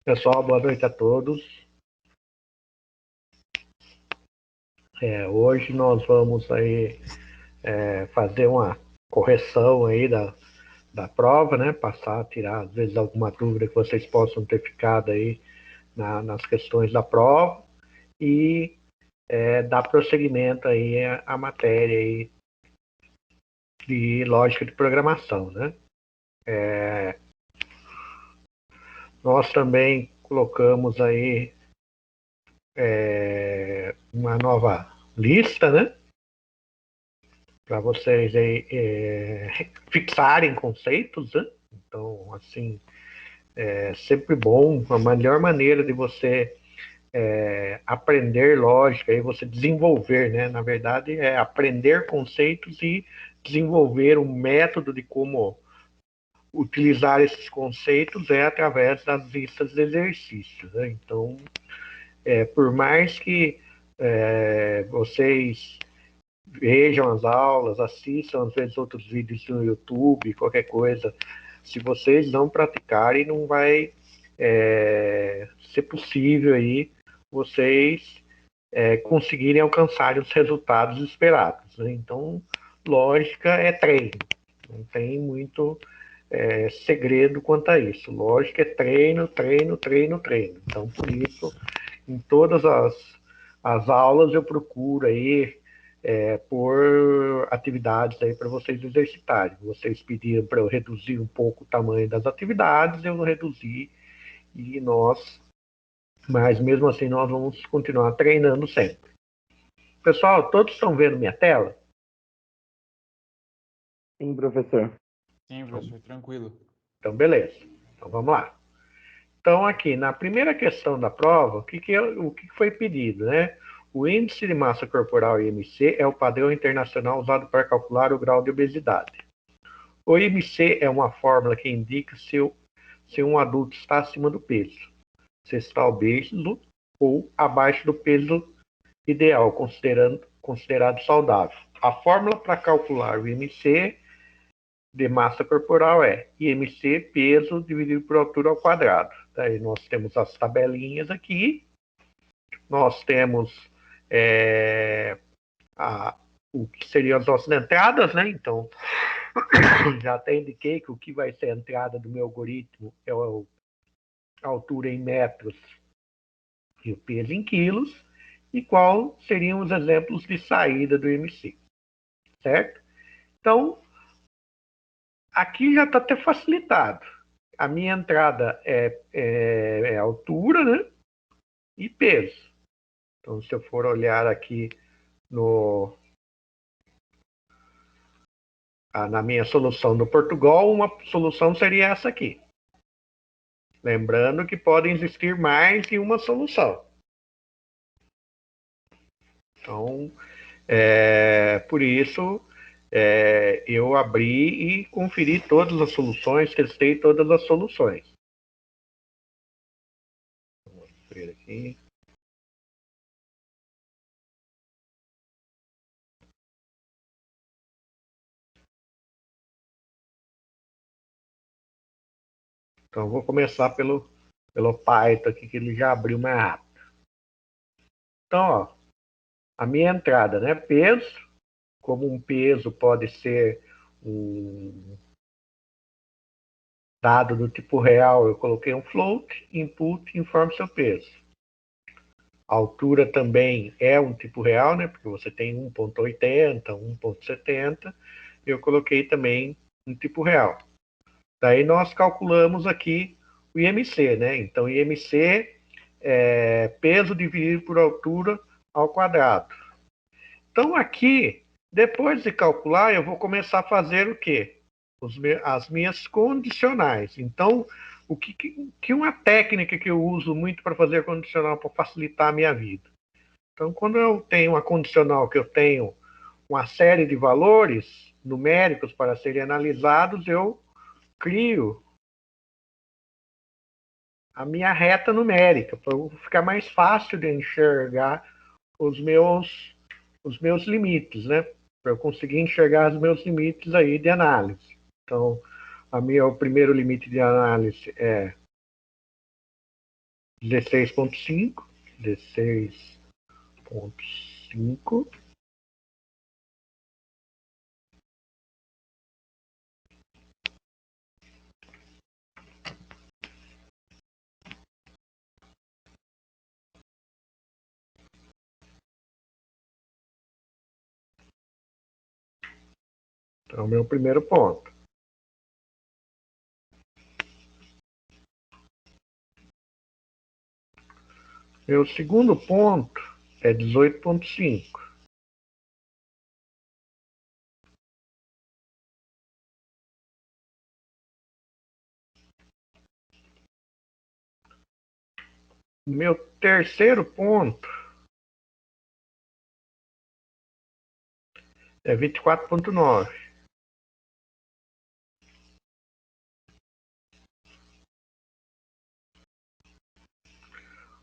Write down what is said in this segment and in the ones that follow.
Pessoal, boa noite a todos. Hoje nós vamos aí fazer uma correção aí da prova, né? Passar, tirar às vezes alguma dúvida que vocês possam ter ficado aí nas questões da prova e dar prosseguimento aí à matéria aí de lógica de programação, né? Nós também colocamos aí uma nova lista, né? Para vocês aí, fixarem conceitos, né? Então, assim, é sempre bom, a melhor maneira de você aprender lógica e você desenvolver, né? Na verdade, é aprender conceitos e desenvolver um método de como utilizar esses conceitos através das listas de exercícios, né? Então, por mais que vocês vejam as aulas, assistam às vezes outros vídeos no YouTube, qualquer coisa. Se vocês não praticarem, não vai ser possível aí vocês conseguirem alcançar os resultados esperados, né? Então, lógica é treino, não tem muito segredo quanto a isso. Lógica é treino, treino, treino, treino. Então, por isso, em todas as aulas eu procuro aí por atividades aí para vocês exercitarem. Vocês pediram para eu reduzir um pouco o tamanho das atividades, eu reduzi e mas mesmo assim nós vamos continuar treinando sempre. Pessoal, todos estão vendo minha tela? Sim, professor. Sim, professor, tranquilo. Então, beleza. Então, vamos lá. Então, aqui, na primeira questão da prova, o que foi pedido, né? O índice de massa corporal, IMC, é o padrão internacional usado para calcular o grau de obesidade. O IMC é uma fórmula que indica se um adulto está acima do peso, se está obeso ou abaixo do peso ideal, considerado saudável. A fórmula para calcular o IMC de massa corporal é IMC peso dividido por altura ao quadrado. Daí nós temos as tabelinhas aqui, nós temos o que seriam as nossas entradas, né? Então, já até indiquei que o que vai ser a entrada do meu algoritmo é a altura em metros e o peso em quilos, e qual seriam os exemplos de saída do IMC, certo? Então, aqui já está até facilitado. A minha entrada é altura, né? E peso. Então, se eu for olhar aqui na minha solução do Portugal, uma solução seria essa aqui. Lembrando que podem existir mais de uma solução. Então, por isso, eu abri e conferi todas as soluções, testei todas as soluções. Vamos ver aqui. Então, vou começar pelo Python aqui, que ele já abriu mais rápido. Então, ó, a minha entrada, né? Peso, como um peso pode ser um dado do tipo real, eu coloquei um float, input, informe seu peso. A altura também é um tipo real, né? Porque você tem 1.80, 1.70. Eu coloquei também um tipo real. Daí nós calculamos aqui o IMC, né? Então, IMC é peso dividido por altura ao quadrado. Então, aqui, depois de calcular, eu vou começar a fazer o quê? As minhas condicionais. Então, uma técnica que eu uso muito para fazer condicional para facilitar a minha vida. Então, quando eu tenho uma condicional que eu tenho uma série de valores numéricos para serem analisados, eu crio a minha reta numérica, para ficar mais fácil de enxergar os meus limites, né? Para eu conseguir enxergar os meus limites aí de análise. Então, o primeiro limite de análise é 16,5, 16,5. Então, meu primeiro ponto. Meu segundo ponto é 18,5. Meu terceiro ponto é 24,9.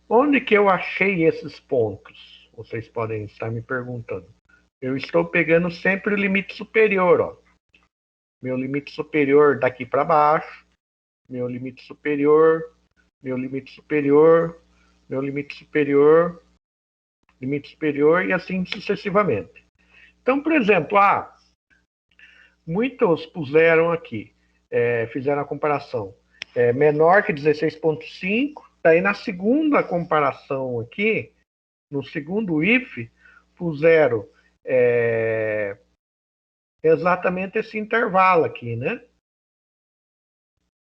Onde que eu achei esses pontos? Vocês podem estar me perguntando. Eu estou pegando sempre o limite superior, ó. Meu limite superior daqui para baixo, meu limite superior, meu limite superior, meu limite superior, limite superior e assim sucessivamente. Então, por exemplo, muitos puseram aqui, fizeram a comparação. Menor que 16,5, daí na segunda comparação aqui, no segundo if, puseram exatamente esse intervalo aqui, né?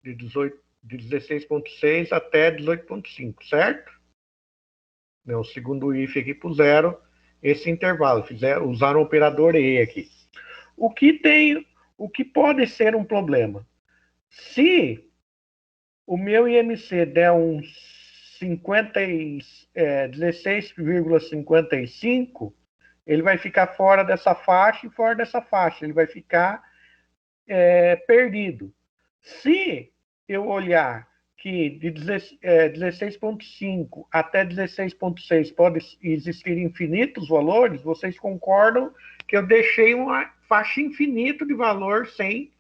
De 16,6 até 18,5, certo? O segundo if aqui puseram esse intervalo, usaram o operador E aqui. O que pode ser um problema? Se o meu IMC der um 16,55, ele vai ficar fora dessa faixa e fora dessa faixa. Ele vai ficar perdido. Se eu olhar que de 16,5 até 16,6 pode existir infinitos valores, vocês concordam que eu deixei uma faixa infinita de valor sem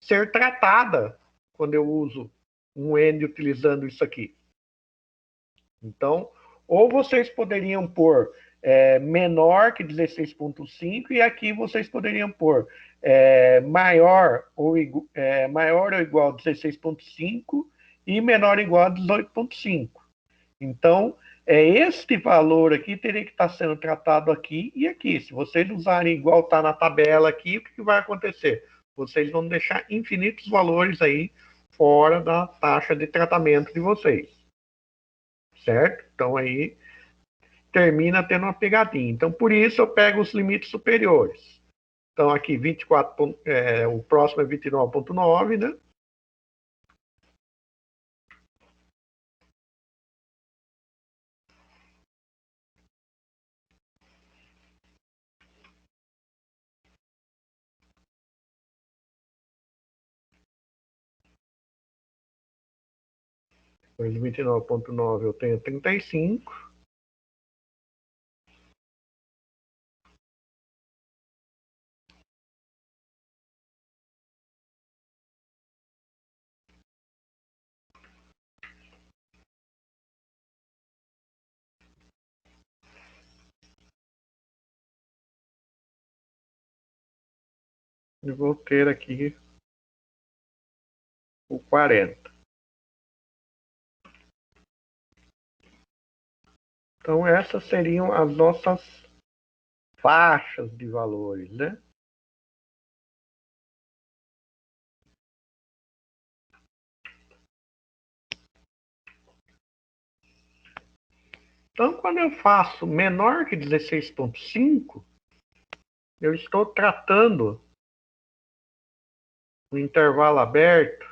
ser tratada quando eu uso um N utilizando isso aqui. Então, ou vocês poderiam pôr menor que 16,5 e aqui vocês poderiam pôr maior ou igual a 16,5 e menor ou igual a 18,5. Então, este valor aqui teria que estar sendo tratado aqui e aqui. Se vocês usarem igual está na tabela aqui, o que vai acontecer? Vocês vão deixar infinitos valores aí fora da taxa de tratamento de vocês. Certo? Então, aí termina tendo uma pegadinha. Então, por isso, eu pego os limites superiores. Então, aqui, 24, o próximo é 29,9, né? Depois de 29,9 eu tenho 35. E vou ter aqui o 40. Então, essas seriam as nossas faixas de valores, né? Então, quando eu faço menor que 16,5, eu estou tratando o intervalo aberto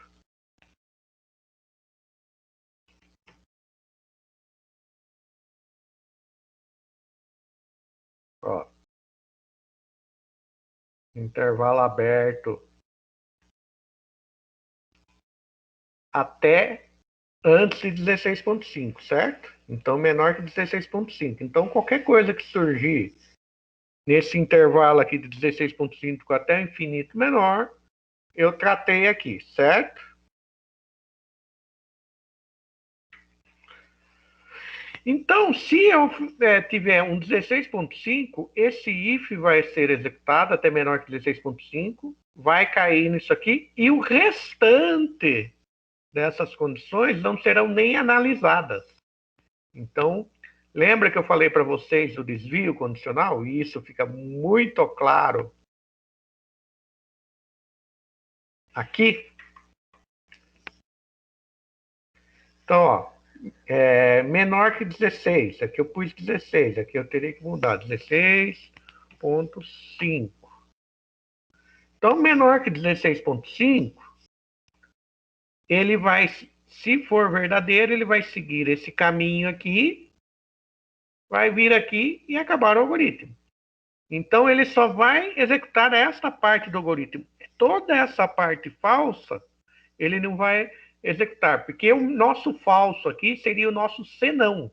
ó, intervalo aberto até antes de 16,5, certo? Então, menor que 16,5. Então, qualquer coisa que surgir nesse intervalo aqui de 16,5 até infinito menor, eu tratei aqui, certo? Então, se eu tiver um 16.5, esse if vai ser executado até menor que 16.5, vai cair nisso aqui, e o restante dessas condições não serão nem analisadas. Então, lembra que eu falei para vocês do desvio condicional? E isso fica muito claro aqui. Então, ó, menor que 16. Aqui eu pus 16. Aqui eu teria que mudar. 16.5. Então, menor que 16.5, ele vai, se for verdadeiro, ele vai seguir esse caminho aqui, vai vir aqui e acabar o algoritmo. Então, ele só vai executar esta parte do algoritmo. Toda essa parte falsa, ele não vai executar, porque o nosso falso aqui seria o nosso senão.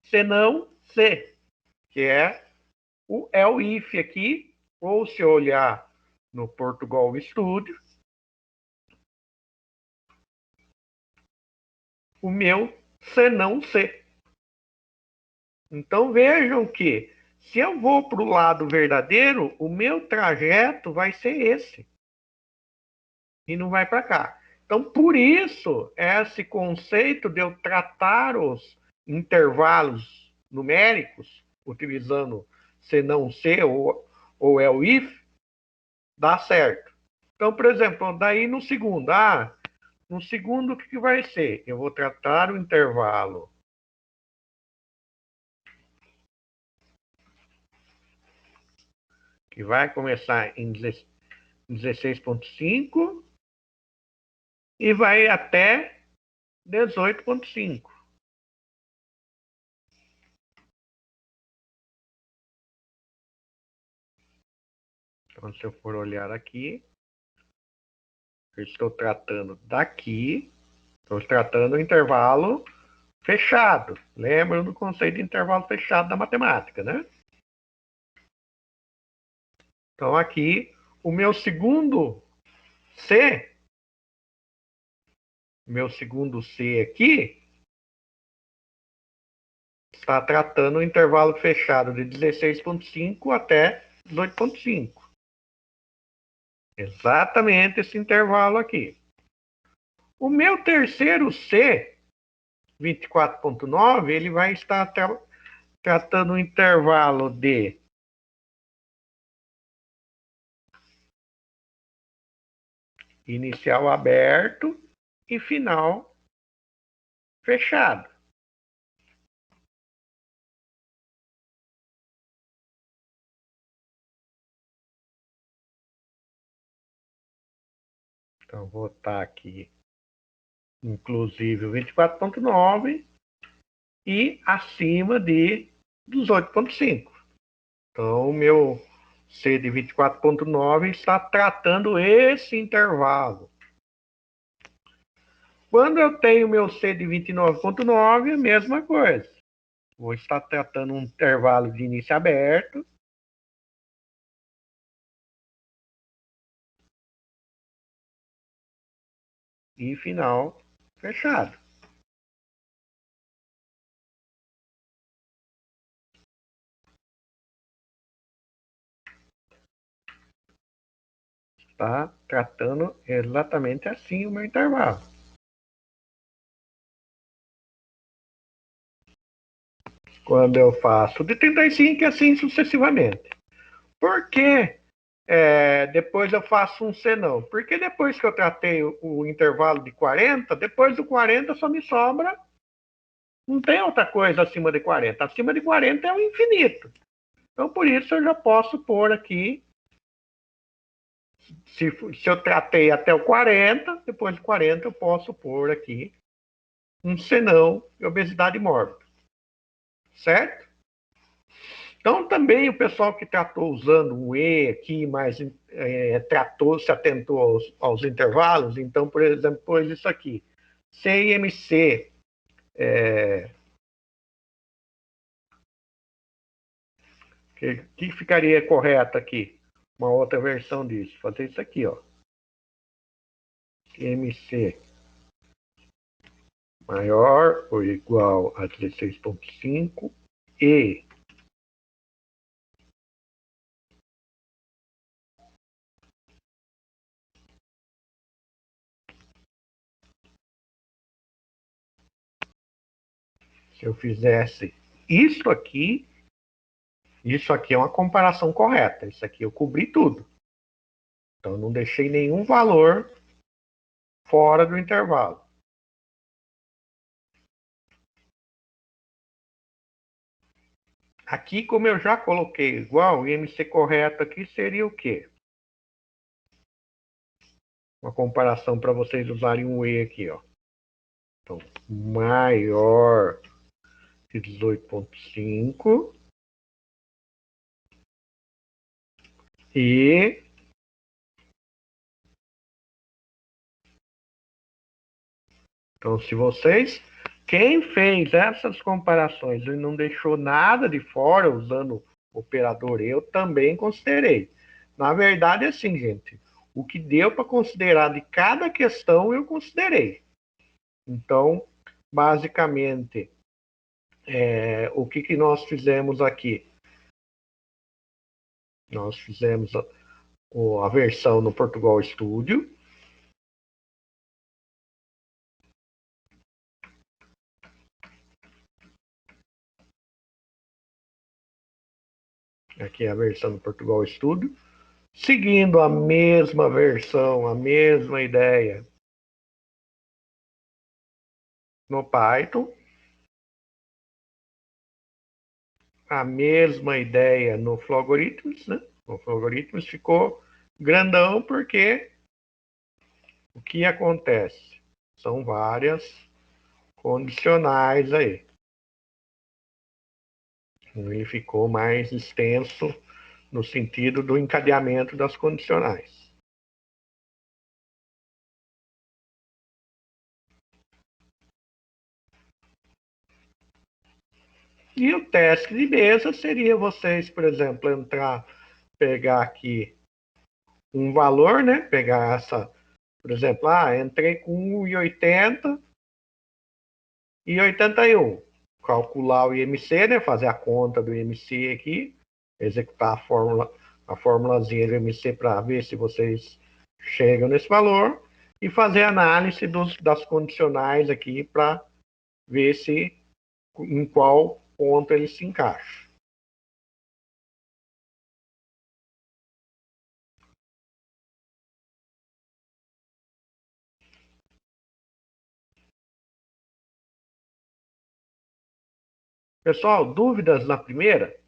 Senão C, que é o if aqui, ou se olhar no Portugal Studio, o meu senão C. Então vejam que se eu vou para o lado verdadeiro, o meu trajeto vai ser esse. E não vai para cá. Então, por isso, esse conceito de eu tratar os intervalos numéricos, utilizando senão C ou é o if, dá certo. Então, por exemplo, daí no segundo, no segundo o que vai ser? Eu vou tratar o intervalo que vai começar em 16.5 e vai até 18.5. Então, se eu for olhar aqui, eu estou tratando daqui, estou tratando o intervalo fechado. Lembra do conceito de intervalo fechado da matemática, né? Então, aqui, o meu segundo C aqui, está tratando o intervalo fechado de 16.5 até 18.5. Exatamente esse intervalo aqui. O meu terceiro C, 24.9, ele vai estar tratando o intervalo de inicial aberto e final fechado. Então, vou botar aqui, inclusive, o 24.9 e acima de 18.5. Então, o meu C de 24.9 está tratando esse intervalo. Quando eu tenho meu C de 29.9, a mesma coisa. Vou estar tratando um intervalo de início aberto e final fechado. Está tratando exatamente assim o meu intervalo. Quando eu faço de 35 e assim sucessivamente. Por que depois eu faço um senão? Porque depois que eu tratei o intervalo de 40, depois do 40 só me sobra, não tem outra coisa acima de 40. Acima de 40 é o infinito. Então, por isso, eu já posso pôr aqui, se eu tratei até o 40, depois de 40 eu posso pôr aqui um senão de obesidade mórbida. Certo? Então, também o pessoal que tratou usando o E aqui, mas se atentou aos intervalos, então, por exemplo, pôs isso aqui. CIMC. Que ficaria correto aqui? Uma outra versão disso. Fazer isso aqui, ó. MC maior ou igual a 16,5 e se eu fizesse isso aqui é uma comparação correta. Isso aqui eu cobri tudo. Então, eu não deixei nenhum valor fora do intervalo. Aqui, como eu já coloquei igual, o IMC correto aqui seria o quê? Uma comparação para vocês usarem um E aqui, ó. Então, maior que 18,5 e então, se vocês, quem fez essas comparações e não deixou nada de fora usando o operador, eu também considerei. Na verdade, é assim, gente, o que deu para considerar de cada questão, eu considerei. Então, basicamente, o que nós fizemos aqui? Nós fizemos a versão no Portugal Studio. Aqui é a versão do Portugal Studio. Seguindo a mesma versão, a mesma ideia no Python. A mesma ideia no Flowgoritms, né? O Flowgoritms ficou grandão porque o que acontece? São várias condicionais aí. Ele ficou mais extenso no sentido do encadeamento das condicionais. E o teste de mesa seria vocês, por exemplo, pegar aqui um valor, né? Pegar essa, por exemplo, entrei com 1,80 e 81. Calcular o IMC, né? Fazer a conta do IMC aqui, executar a formulazinha do IMC para ver se vocês chegam nesse valor e fazer análise das condicionais aqui para ver se em qual ponto ele se encaixa. Pessoal, dúvidas na primeira?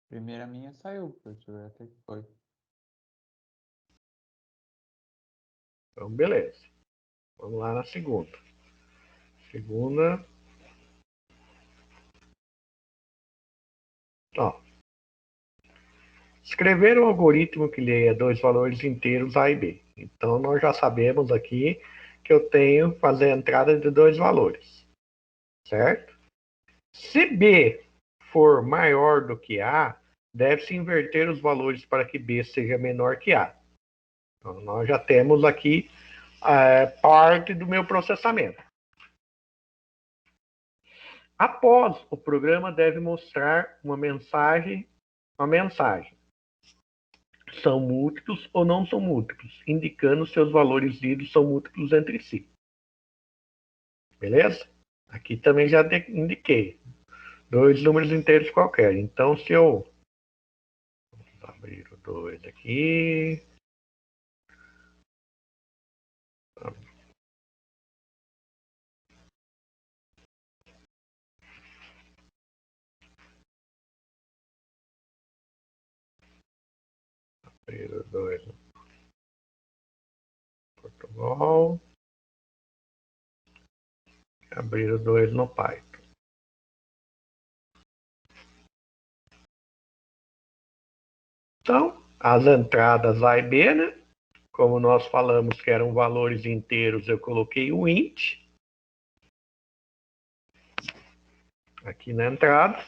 Primeira minha saiu, professor, até que foi. Então, beleza. Vamos lá na segunda. Segunda. Ó. Escrever um algoritmo que leia dois valores inteiros A e B. Então, nós já sabemos aqui que eu tenho que fazer a entrada de dois valores. Certo? Se B for maior do que A, deve-se inverter os valores para que B seja menor que A. Então, nós já temos aqui parte do meu processamento. Após, o programa deve mostrar uma mensagem. São múltiplos ou não são múltiplos, indicando se os valores lidos são múltiplos entre si. Beleza? Aqui também já indiquei. Dois números inteiros qualquer. Então, se eu abrir o 2 aqui. Abrir o 2 no Portugal. Abrir o 2 no Python. Então, as entradas A e B, né? Como nós falamos que eram valores inteiros, eu coloquei o int aqui na entrada.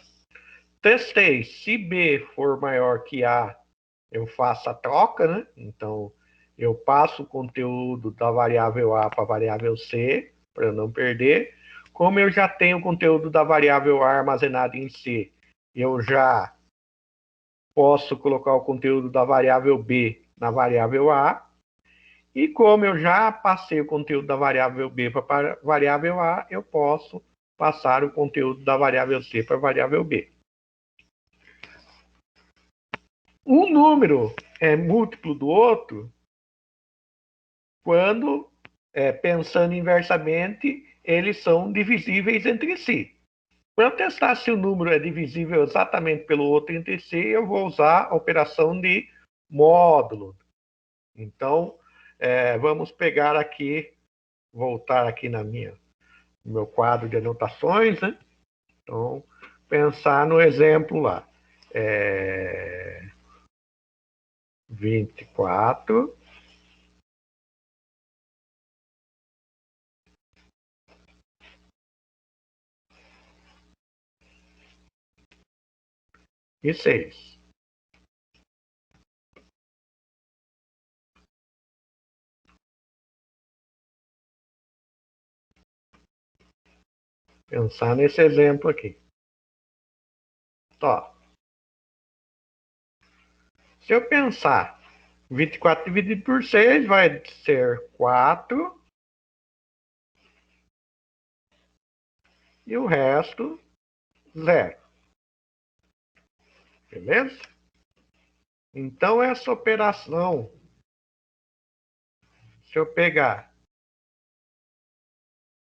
Testei. Se B for maior que A, eu faço a troca, né? Então, eu passo o conteúdo da variável A para a variável C, para eu não perder. Como eu já tenho o conteúdo da variável A armazenado em C, eu já posso colocar o conteúdo da variável B na variável A. E como eu já passei o conteúdo da variável B para a variável A, eu posso passar o conteúdo da variável C para a variável B. Um número é múltiplo do outro quando, pensando inversamente, eles são divisíveis entre si. Para eu testar se o número é divisível exatamente pelo outro entre si, eu vou usar a operação de módulo. Então, vamos pegar aqui, voltar aqui no meu quadro de anotações, né? Então, pensar no exemplo lá. 24 e 6. Pensar nesse exemplo aqui. Ó, se eu pensar 24 dividido por 6 vai ser 4 e o resto 0. Beleza? Então, essa operação, se eu pegar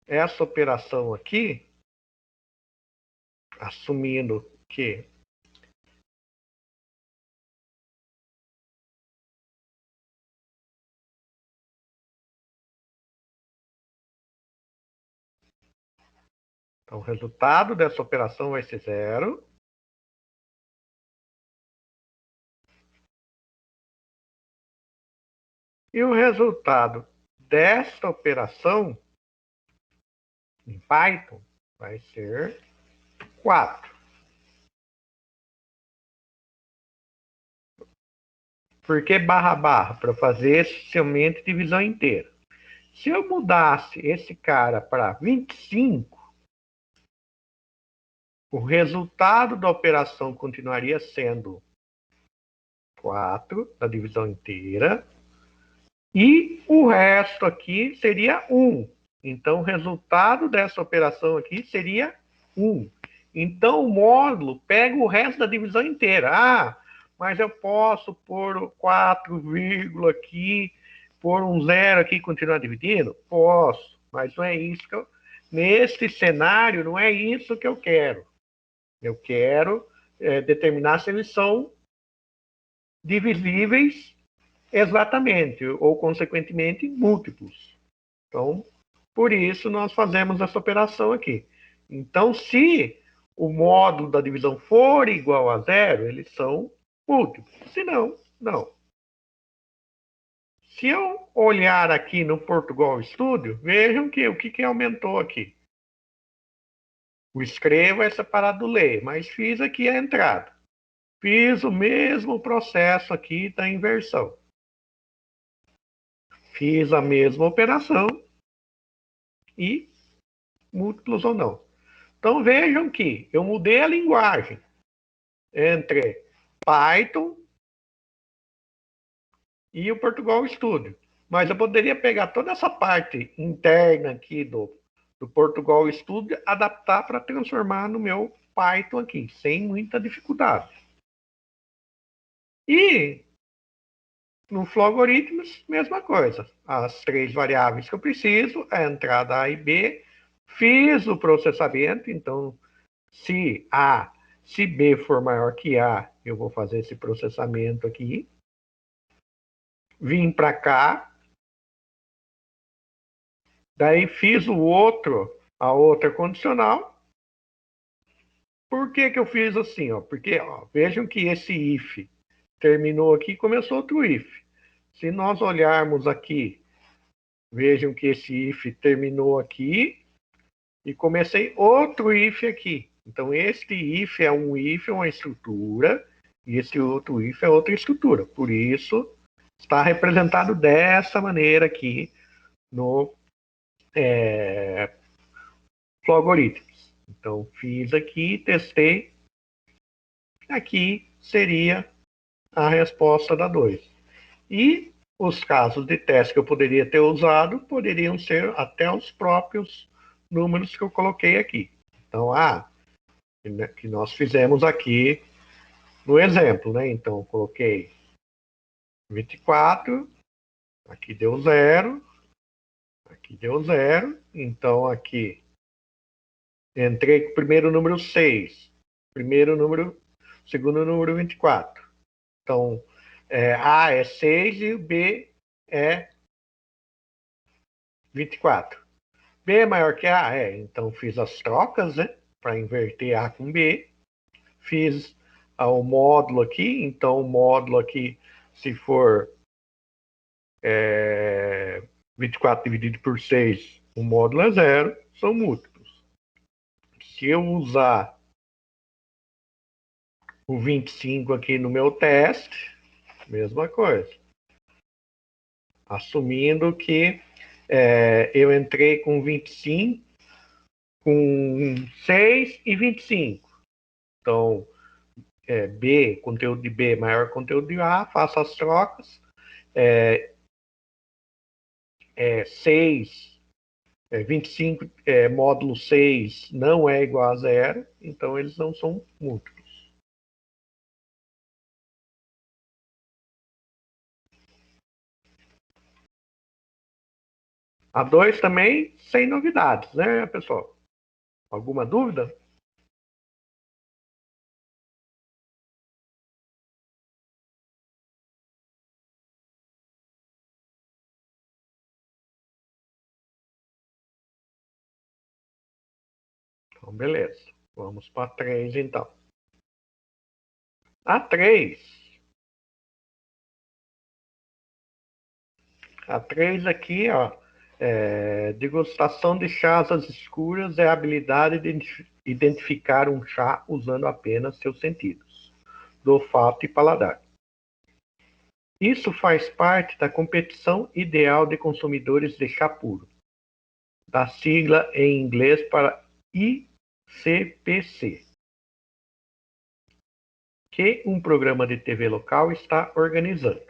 essa operação aqui, assumindo que então, o resultado dessa operação vai ser 0. E o resultado desta operação em Python vai ser 4. Por que barra barra? Para fazer essencialmente divisão inteira. Se eu mudasse esse cara para 25, o resultado da operação continuaria sendo 4, da divisão inteira, e o resto aqui seria 1. Então, o resultado dessa operação aqui seria 1. Então, o módulo pega o resto da divisão inteira. Ah, mas eu posso pôr 4, aqui, pôr um 0 aqui e continuar dividindo? Posso, mas não é isso que eu... Nesse cenário, não é isso que eu quero. Eu quero determinar se eles são divisíveis exatamente, ou consequentemente múltiplos. Então, por isso nós fazemos essa operação aqui. Então, se o módulo da divisão for igual a 0, eles são múltiplos. Se não, não. Se eu olhar aqui no Portugal Studio, vejam que o que aumentou aqui. O escreva é separado do ler, mas fiz aqui a entrada. Fiz o mesmo processo aqui da inversão. Fiz a mesma operação e múltiplos ou não. Então vejam que eu mudei a linguagem entre Python e o Portugal Studio. Mas eu poderia pegar toda essa parte interna aqui do Portugal Studio, adaptar para transformar no meu Python aqui, sem muita dificuldade. E no Flow-Algoritmos, mesma coisa. As 3 variáveis que eu preciso, a entrada A e B, fiz o processamento, então, se B for maior que A, eu vou fazer esse processamento aqui. Vim para cá, daí fiz a outra condicional. Por que eu fiz assim? Porque vejam que esse if terminou aqui e começou outro if. Se nós olharmos aqui, vejam que esse if terminou aqui e comecei outro if aqui. Então, este if é uma estrutura, e esse outro if é outra estrutura. Por isso, está representado dessa maneira aqui no Flow-Algoritmos. Então, fiz aqui, testei. Aqui seria a resposta da 2. E os casos de teste que eu poderia ter usado poderiam ser até os próprios números que eu coloquei aqui. Então, que nós fizemos aqui no exemplo, né? Então, eu coloquei 24, aqui deu 0, aqui deu 0. Então, aqui entrei com o primeiro número 6, segundo número 24. Então, A é 6 e B é 24. B é maior que A? Então fiz as trocas, né? Para inverter A com B. Fiz o módulo aqui. Então, o módulo aqui, se for 24 dividido por 6, o módulo é 0. São múltiplos. Se eu usar o 25 aqui no meu teste, mesma coisa. Assumindo que eu entrei com 25, com 6 e 25. Então, B, conteúdo de B maior que conteúdo de A, faço as trocas. 6, 25, módulo 6 não é igual a 0, então eles não são múltiplos. A 2 também, sem novidades, né, pessoal? Alguma dúvida? Então, beleza. Vamos para a 3, então. A 3. A 3 aqui, ó, degustação de chás às escuras é a habilidade de identificar um chá usando apenas seus sentidos, do olfato e paladar. Isso faz parte da competição ideal de consumidores de chá puro, da sigla em inglês para ICPC, que um programa de TV local está organizando.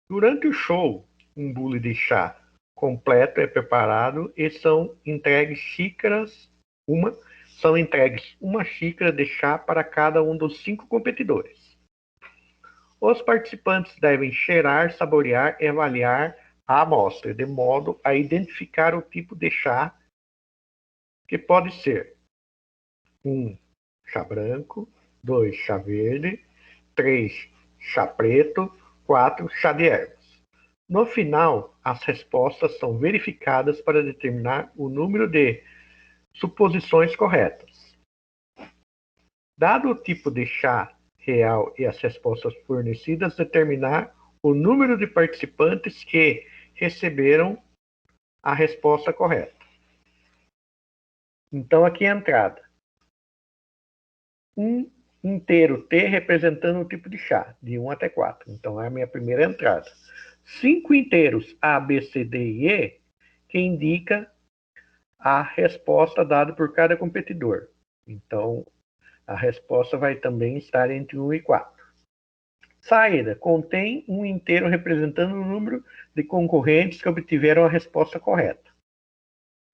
Durante o show, um bule de chá completo é preparado e são entregues uma xícara de chá para cada um dos 5 competidores. Os participantes devem cheirar, saborear e avaliar a amostra, de modo a identificar o tipo de chá, que pode ser 1, chá branco, 2, chá verde, 3, chá preto, 4, chá de ervas. No final, as respostas são verificadas para determinar o número de suposições corretas. Dado o tipo de chá real e as respostas fornecidas, determinar o número de participantes que receberam a resposta correta. Então, aqui a entrada. Um inteiro T representando o tipo de chá, de 1 até 4. Então, é a minha primeira entrada. 5 inteiros A, B, C, D e E, que indica a resposta dada por cada competidor. Então, a resposta vai também estar entre 1 e 4. Saída. Contém um inteiro representando o número de concorrentes que obtiveram a resposta correta.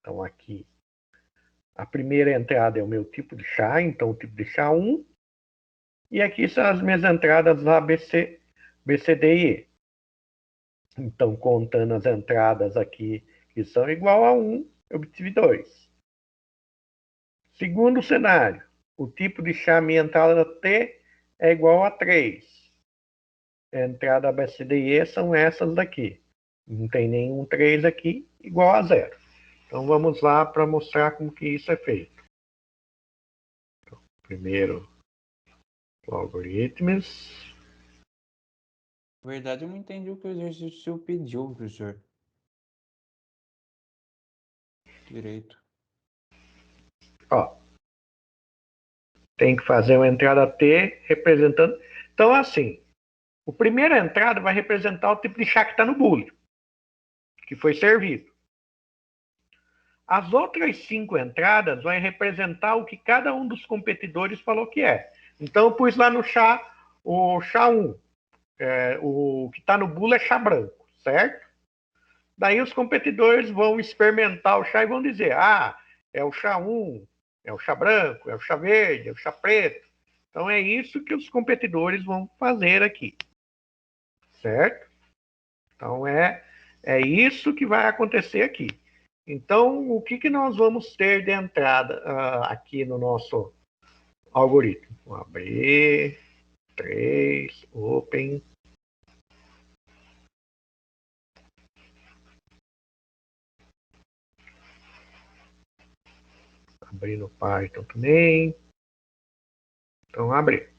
Então, aqui, a primeira entrada é o meu tipo de chá, então o tipo de chá 1. E aqui são as minhas entradas A, B, C, D e E. Então, contando as entradas aqui que são igual a 1, eu obtive 2. Segundo cenário, o tipo de chá minha entrada T é igual a 3. A entrada B, C, D e E são essas daqui. Não tem nenhum 3 aqui, igual a 0. Então, vamos lá para mostrar como que isso é feito. Então, primeiro, algoritmos. Na verdade, eu não entendi o que o exercício pediu, professor. Direito. Ó, tem que fazer uma entrada T representando. Então, assim, A primeira entrada vai representar o tipo de chá que está no bule, que foi servido. As outras 5 entradas vai representar o que cada um dos competidores falou que é. Então, eu pus lá no chá, o chá 1. O que está no bule é chá branco, certo? Daí os competidores vão experimentar o chá e vão dizer, é o chá 1, é o chá branco, é o chá verde, é o chá preto. Então, é isso que os competidores vão fazer aqui, certo? Então, é isso que vai acontecer aqui. Então, o que nós vamos ter de entrada aqui no nosso algoritmo? Vou abrir, 3, open. Abrir no Python também. Então, abrir.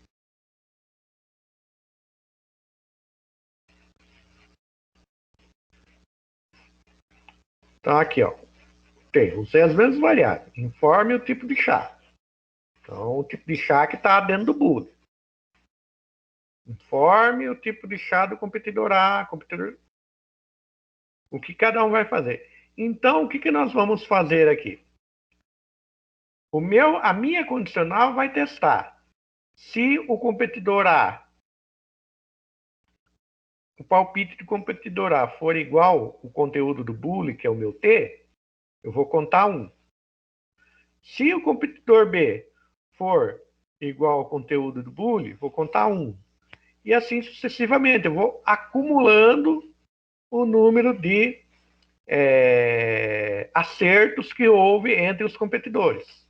Então, aqui, ó. Usei as mesmas variáveis. Informe o tipo de chá. Então, o tipo de chá que está dentro do bule. Informe o tipo de chá do competidor A, competidor... O que cada um vai fazer. Então, o que nós vamos fazer aqui? A minha condicional vai testar se o competidor A, o palpite do competidor A for igual o conteúdo do bule, que é o meu T, eu vou contar 1. Se o competidor B for igual ao conteúdo do bule, vou contar 1. E assim sucessivamente. Eu vou acumulando o número de acertos que houve entre os competidores.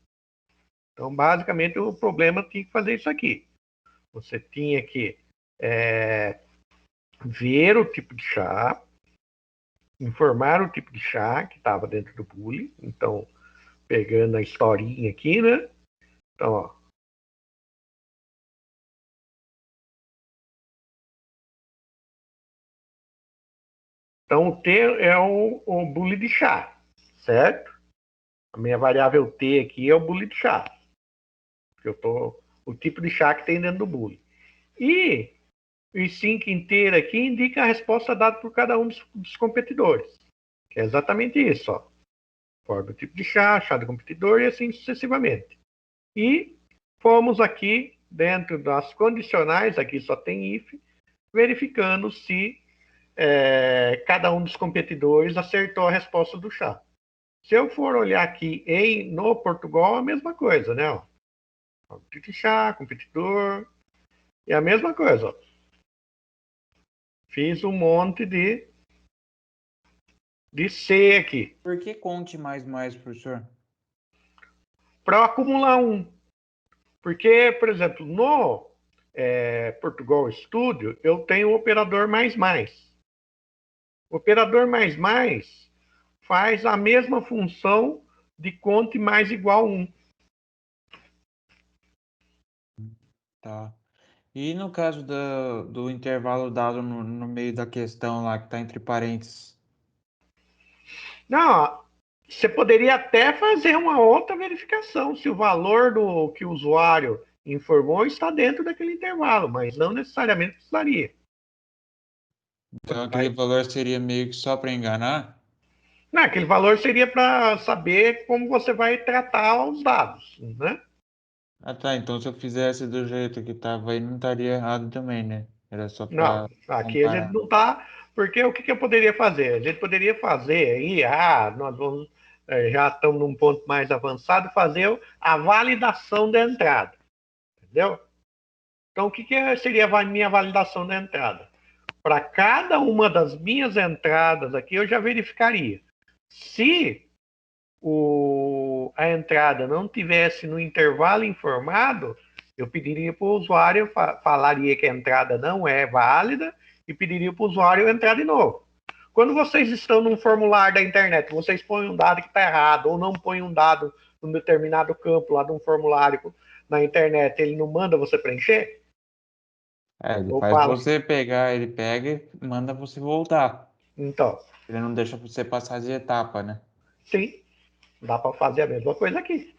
Então, basicamente, o problema tinha que fazer isso aqui. Você tinha que ver o tipo de chá, informar o tipo de chá que estava dentro do bule. Então, pegando a historinha aqui, né? Então, ó. Então, o T é o bule de chá, certo? A minha variável T aqui é o bule de chá. O tipo de chá que tem dentro do bule. E o sync inteiro aqui indica a resposta dada por cada um dos competidores. Que é exatamente isso, ó. For do tipo de chá, chá do competidor e assim sucessivamente. E fomos aqui, dentro das condicionais, aqui só tem if, verificando se cada um dos competidores acertou a resposta do chá. Se eu for olhar aqui no Portugal, é a mesma coisa, né? Ó. Tipo de chá, competidor, é a mesma coisa. Ó. Fiz um monte de C aqui. Por que conte mais, professor? Para acumular 1. Porque, por exemplo, no Portugal Studio, eu tenho o operador mais mais. O operador mais mais faz a mesma função de conte mais igual 1. Tá. E no caso do intervalo dado no meio da questão lá, que está entre parênteses? Não, você poderia até fazer uma outra verificação se o valor do que o usuário informou está dentro daquele intervalo, mas não necessariamente precisaria. Então aquele valor seria meio que só para enganar? Não, aquele valor seria para saber como você vai tratar os dados, né? Ah, tá. Então se eu fizesse do jeito que estava aí, não estaria errado também, né? Era só Não, para aqui a gente comparar. não está. Porque o que eu poderia fazer? A gente poderia fazer aí, nós vamos, já estamos num ponto mais avançado, fazer a validação da entrada, entendeu? Então, o que seria a minha validação da entrada? Para cada uma das minhas entradas aqui, eu já verificaria. Se a entrada não tivesse no intervalo informado, eu pediria para o usuário, falaria que a entrada não é válida e pediria para o usuário entrar de novo. Quando vocês estão num formulário da internet, vocês põem um dado que está errado ou não põem um dado num determinado campo lá de um formulário na internet, ele não manda você preencher? É, ele Ou faz fala, você pegar, ele pega e manda você voltar. então, Ele não deixa você passar de etapa, né? sim, dá para fazer a mesma coisa aqui.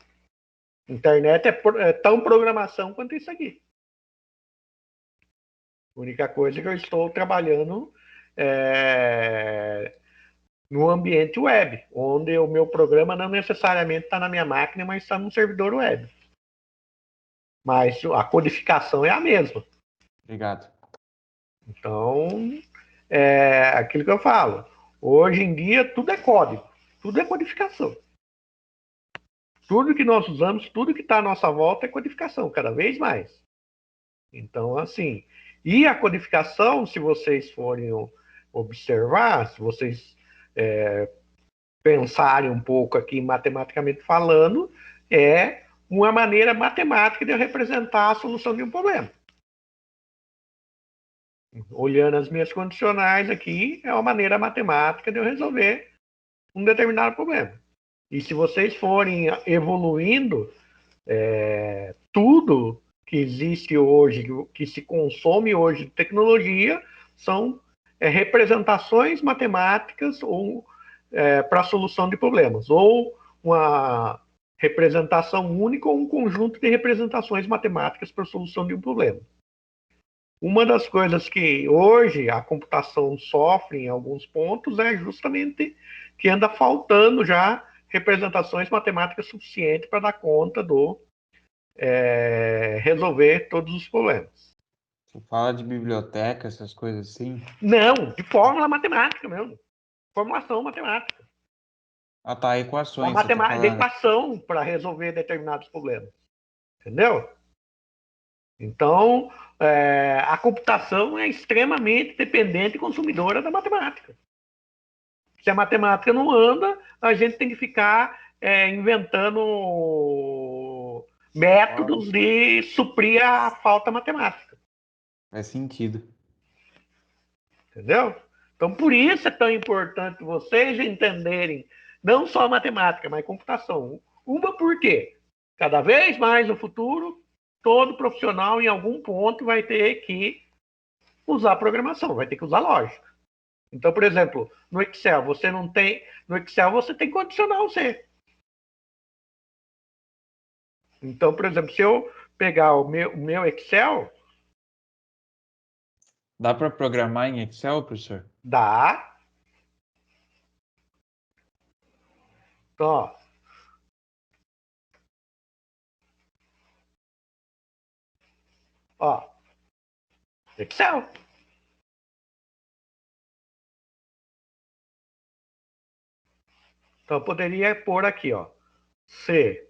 Internet é tão programação quanto isso aqui. A única coisa é que eu estou trabalhando é, no ambiente web, onde o meu programa não necessariamente está na minha máquina, mas está no servidor web. Mas a codificação é a mesma. Obrigado. Então, é aquilo que eu falo. Hoje em dia, tudo é código, tudo é codificação. Tudo que nós usamos, tudo que está à nossa volta é codificação, cada vez mais. Então, assim, e a codificação, se vocês forem observar, se vocês pensarem um pouco aqui matematicamente falando, é uma maneira matemática de eu representar a solução de um problema. Olhando as minhas condicionais aqui, é uma maneira matemática de eu resolver um determinado problema. E se vocês forem evoluindo, tudo que existe hoje, que se consome hoje de tecnologia, são representações matemáticas ou para a solução de problemas, ou uma representação única ou um conjunto de representações matemáticas para a solução de um problema. Uma das coisas que hoje a computação sofre em alguns pontos é justamente que anda faltando já representações matemáticas suficientes para dar conta do resolver todos os problemas. Você fala de biblioteca, essas coisas assim? Não, de fórmula matemática mesmo. Formulação matemática. Ah, tá, equações, você tá De falando. equação para resolver determinados problemas. Entendeu? Então, a computação é extremamente dependente e consumidora da matemática. Se a matemática não anda, a gente tem que ficar inventando métodos de suprir a falta matemática. Faz sentido. Entendeu? Então, por isso é tão importante vocês entenderem não só matemática, mas computação. Uma por quê? Cada vez mais no futuro, todo profissional em algum ponto vai ter que usar programação, vai ter que usar lógica. Então, por exemplo, no Excel, você não tem. No Excel você tem condicional C. Então, por exemplo, se eu pegar o meu Excel, Dá para programar em Excel, professor? dá. Então, ó, Excel. Então, eu poderia pôr aqui, ó, C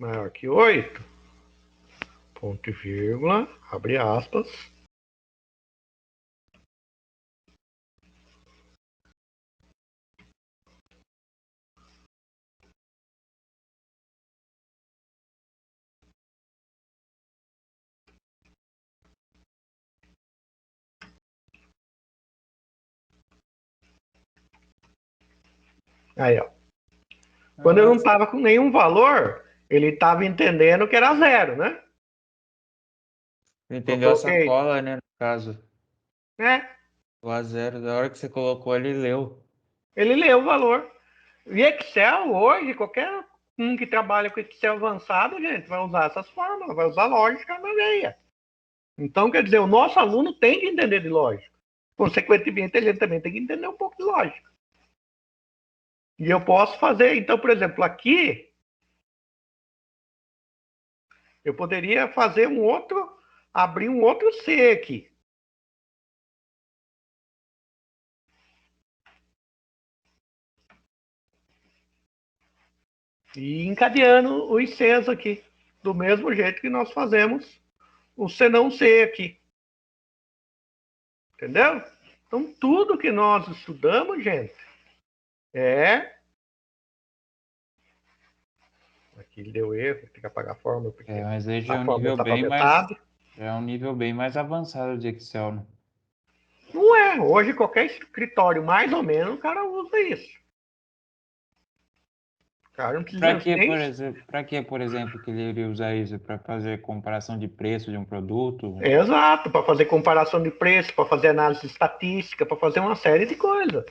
maior que 8, ponto e vírgula, abre aspas. Aí, ó. Quando eu não estava com nenhum valor, ele estava entendendo que era zero, né? Eu Entendeu a coloquei, sacola, né, no caso. né? O a zero, da hora que você colocou, ele leu. Ele leu o valor. E Excel, hoje, qualquer um que trabalha com Excel avançado, gente, vai usar essas fórmulas, vai usar lógica na veia. Então, quer dizer, o nosso aluno tem que entender de lógica. Consequentemente, ele também tem que entender um pouco de lógica. E eu posso fazer, então, por exemplo, aqui, eu poderia fazer abrir um outro C aqui. E encadeando os Cs aqui, do mesmo jeito que nós fazemos o C não C aqui. Entendeu? Então, tudo que nós estudamos, gente, é. Aqui deu erro, tem que apagar a fórmula, porque Mas aí já a é um fórmula nível estava bem mais, aumentada. já é um nível bem mais avançado de Excel, né? Não é. Hoje, qualquer escritório, mais ou menos, o cara usa isso. O cara não precisa nem. Por exemplo, que ele iria usar isso para fazer comparação de preço de um produto? Exato, para fazer comparação de preço, para fazer análise estatística, para fazer uma série de coisas.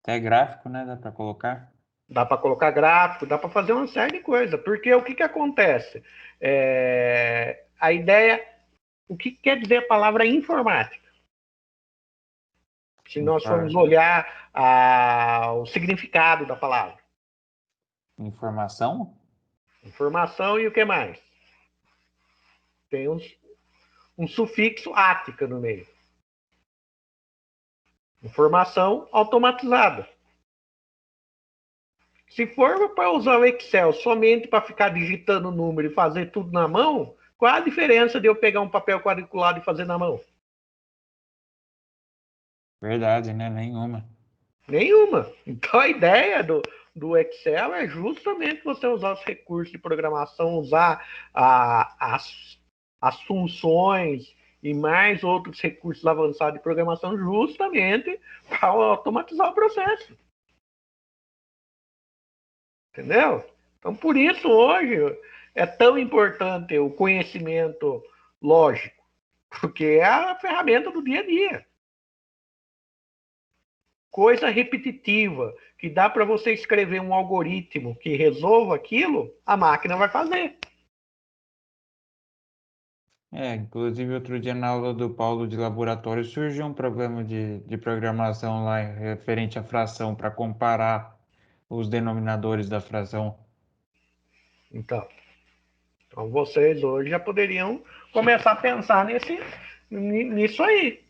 Até gráfico, né? Dá para colocar? Dá para colocar gráfico, dá para fazer uma série de coisas. Porque o que acontece? A ideia, o que quer dizer a palavra informática? Se nós formos olhar o significado da palavra. Informação? Informação e o que mais? Tem um sufixo ática no meio. Informação automatizada. Se for para usar o Excel somente para ficar digitando número e fazer tudo na mão, qual a diferença de eu pegar um papel quadriculado e fazer na mão? Verdade, né? Nenhuma. Nenhuma. Então a ideia do Excel é justamente você usar os recursos de programação, usar as funções e mais outros recursos avançados de programação justamente para automatizar o processo. Entendeu? Então, por isso, hoje, é tão importante o conhecimento lógico, porque é a ferramenta do dia a dia. Coisa repetitiva, que dá para você escrever um algoritmo que resolva aquilo, a máquina vai fazer. Inclusive outro dia na aula do Paulo de laboratório surgiu um problema de programação lá referente à fração para comparar os denominadores da fração. Então vocês hoje já poderiam começar a pensar nisso aí.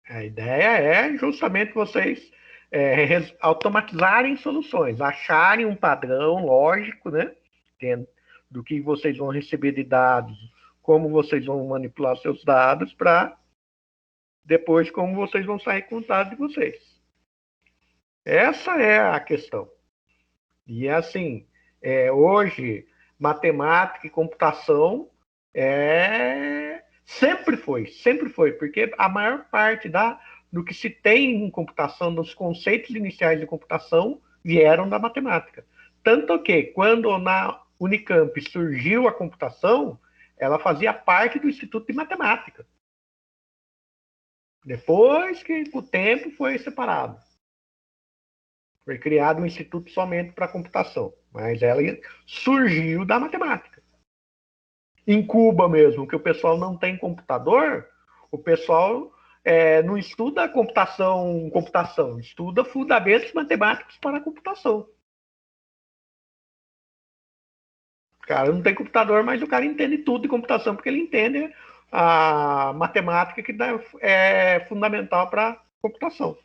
A ideia é justamente vocês automatizarem soluções, acharem um padrão lógico, né? Do que vocês vão receber de dados, como vocês vão manipular seus dados, para depois como vocês vão sair com os dados de vocês. Essa é a questão. E assim, hoje, matemática e computação sempre foi, porque a maior parte do que se tem em computação, dos conceitos iniciais de computação, vieram da matemática. Tanto que, quando na Unicamp surgiu a computação, ela fazia parte do Instituto de Matemática. Depois que, com o tempo, foi separado. Foi criado um instituto somente para computação, mas ela surgiu da matemática. Em Cuba mesmo, que o pessoal não tem computador, o pessoal não estuda computação, estuda fundamentos matemáticos para a computação. O cara não tem computador, mas o cara entende tudo de computação, porque ele entende a matemática que é fundamental para a computação.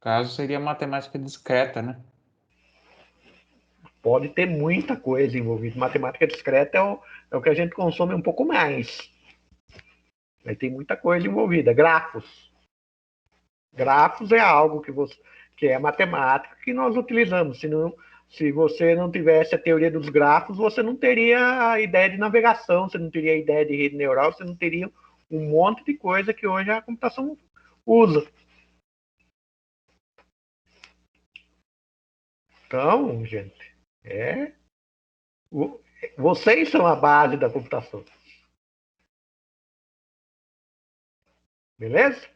Caso seria matemática discreta, né? Pode ter muita coisa envolvida. Matemática discreta é o que a gente consome um pouco mais. Aí tem muita coisa envolvida. Grafos. Grafos é algo que é matemática que nós utilizamos. Se você não tivesse a teoria dos grafos, você não teria a ideia de navegação, você não teria a ideia de rede neural, você não teria um monte de coisa que hoje a computação usa. Então, gente, vocês são a base da computação. Beleza?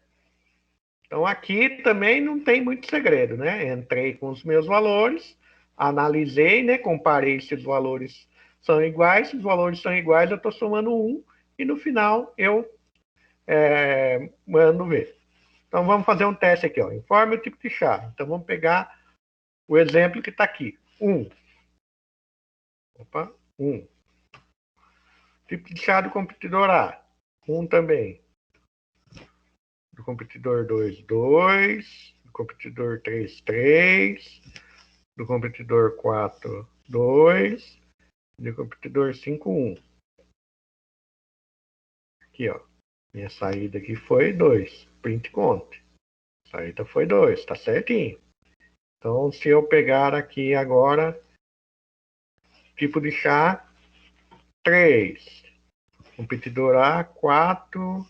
Então aqui também não tem muito segredo, né? Entrei com os meus valores, analisei, né? Comparei se os valores são iguais. Se os valores são iguais, eu estou somando um e no final eu mando ver. Então vamos fazer um teste aqui, ó. Informe o tipo de chave. Então vamos pegar o exemplo que está aqui. 1. Opa, 1. Tipo de chave do competidor A. 1 também. Do competidor 2, 2. Do competidor 3, 3. Do competidor 4, 2. Do competidor 5, 1. Aqui, ó. Minha saída aqui foi 2. Print conte. Saída foi 2, tá certinho. Então, se eu pegar aqui agora, tipo de chá, 3. Competidor A, 4.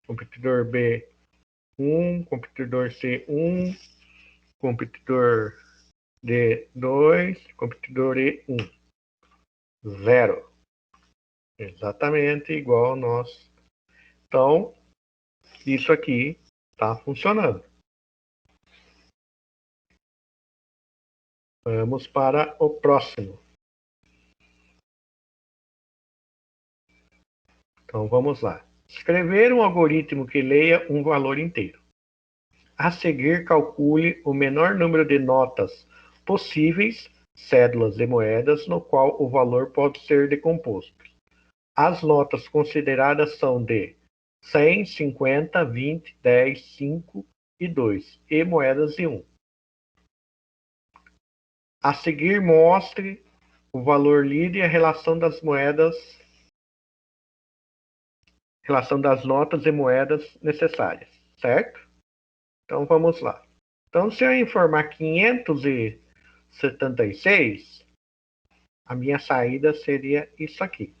Competidor B, 1. Competidor C, 1. Competidor D, 2. Competidor E, 1. 0. Exatamente igual ao nosso. Então, isso aqui está funcionando. Vamos para o próximo. Então, vamos lá. Escrever um algoritmo que leia um valor inteiro. A seguir, calcule o menor número de notas possíveis, cédulas e moedas, no qual o valor pode ser decomposto. As notas consideradas são de 100, 50, 20, 10, 5 e 2, e moedas de 1. A seguir, mostre o valor lido e a relação das moedas, relação das notas e moedas necessárias, certo? Então vamos lá. Então, se eu informar 576, a minha saída seria isso aqui.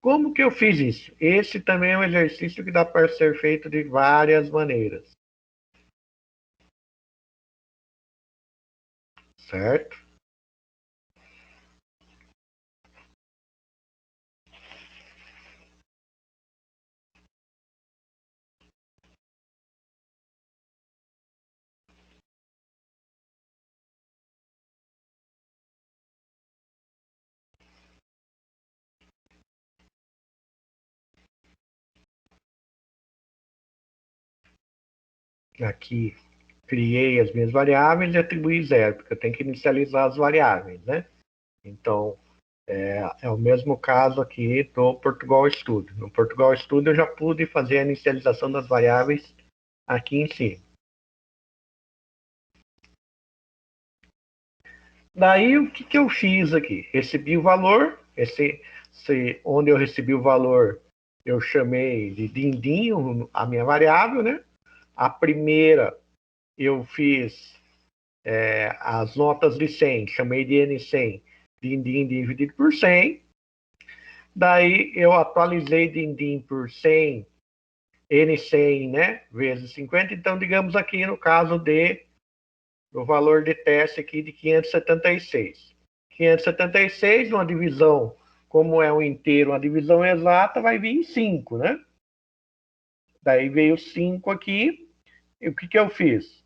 Como que eu fiz isso? Esse também é um exercício que dá para ser feito de várias maneiras, certo? Aqui, criei as minhas variáveis e atribuí zero, porque eu tenho que inicializar as variáveis, né? Então, é o mesmo caso aqui do Portugal Studio. No Portugal Studio eu já pude fazer a inicialização das variáveis aqui em cima. Daí, o que eu fiz aqui? Recebi o valor, onde eu recebi o valor, eu chamei de din-din, a minha variável, né? A primeira, eu fiz as notas de 100, chamei de N100, din-din dividido por 100. Daí, eu atualizei din-din por 100, N100, né? Vezes 50. Então, digamos aqui, no caso do valor de teste aqui de 576. 576, uma divisão, como é um inteiro, uma divisão exata, vai vir em 5, né? Daí veio 5 aqui, e o que eu fiz?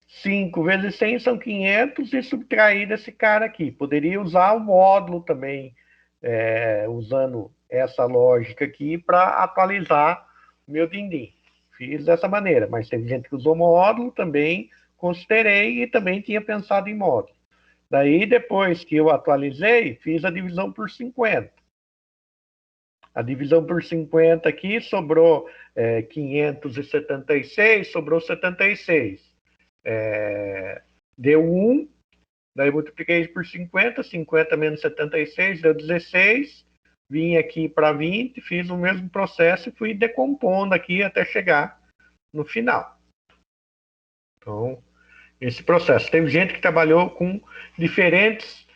5 vezes 100 são 500 e subtrair desse cara aqui. Poderia usar o módulo também, usando essa lógica aqui para atualizar o meu din-din. Fiz dessa maneira, mas teve gente que usou módulo também, considerei e também tinha pensado em módulo. Daí, depois que eu atualizei, fiz a divisão por 50. A divisão por 50 aqui sobrou 576, sobrou 76. Deu 1, daí multipliquei por 50, 50 menos 76 deu 16. Vim aqui para 20, fiz o mesmo processo e fui decompondo aqui até chegar no final. Então, esse processo. Teve gente que trabalhou com diferentes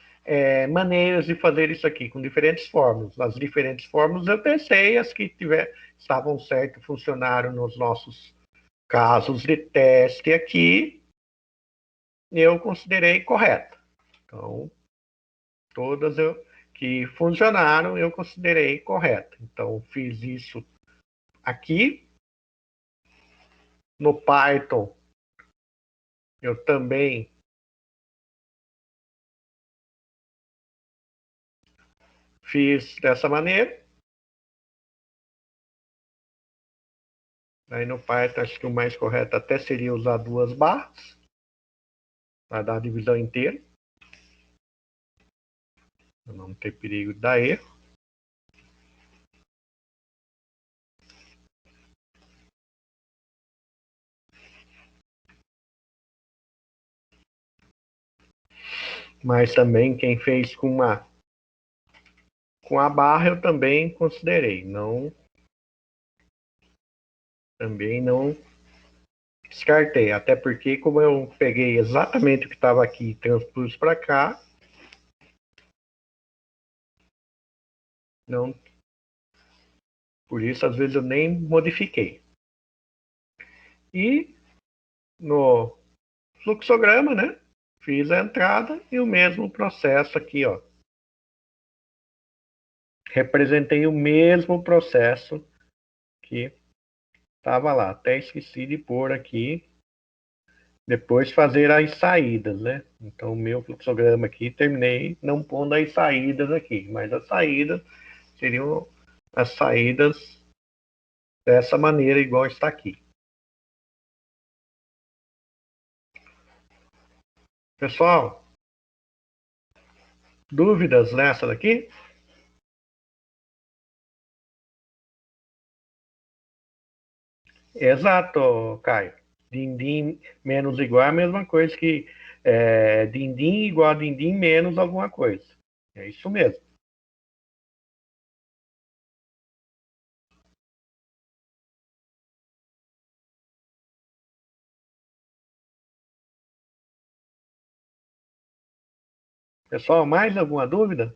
maneiras de fazer isso aqui, com diferentes fórmulas. As diferentes fórmulas eu testei, as que estavam certas, funcionaram nos nossos casos de teste aqui, eu considerei correta. Então, todas que funcionaram, eu considerei correta. Então, fiz isso aqui. No Python, eu também fiz dessa maneira. Aí no Python, acho que o mais correto até seria usar duas barras para dar a divisão inteira, para não ter perigo de dar erro. Mas também quem fez com a barra eu também considerei, também não descartei, até porque como eu peguei exatamente o que estava aqui e transpus para cá, não, por isso às vezes eu nem modifiquei. E no fluxograma, né, fiz a entrada e o mesmo processo aqui, ó. Representei o mesmo processo que estava lá. Até esqueci de pôr aqui depois fazer as saídas, né? Então, o meu fluxograma aqui, terminei não pondo as saídas aqui, mas as saídas seriam as saídas dessa maneira, igual está aqui. Pessoal, dúvidas nessa daqui? Exato, Caio. Dindim menos igual é a mesma coisa que dindim igual a dindim menos alguma coisa. É isso mesmo. Pessoal, mais alguma dúvida?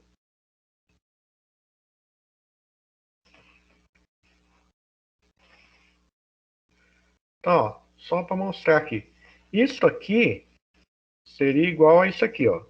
Então, ó, só para mostrar aqui. Isso aqui seria igual a isso aqui, ó.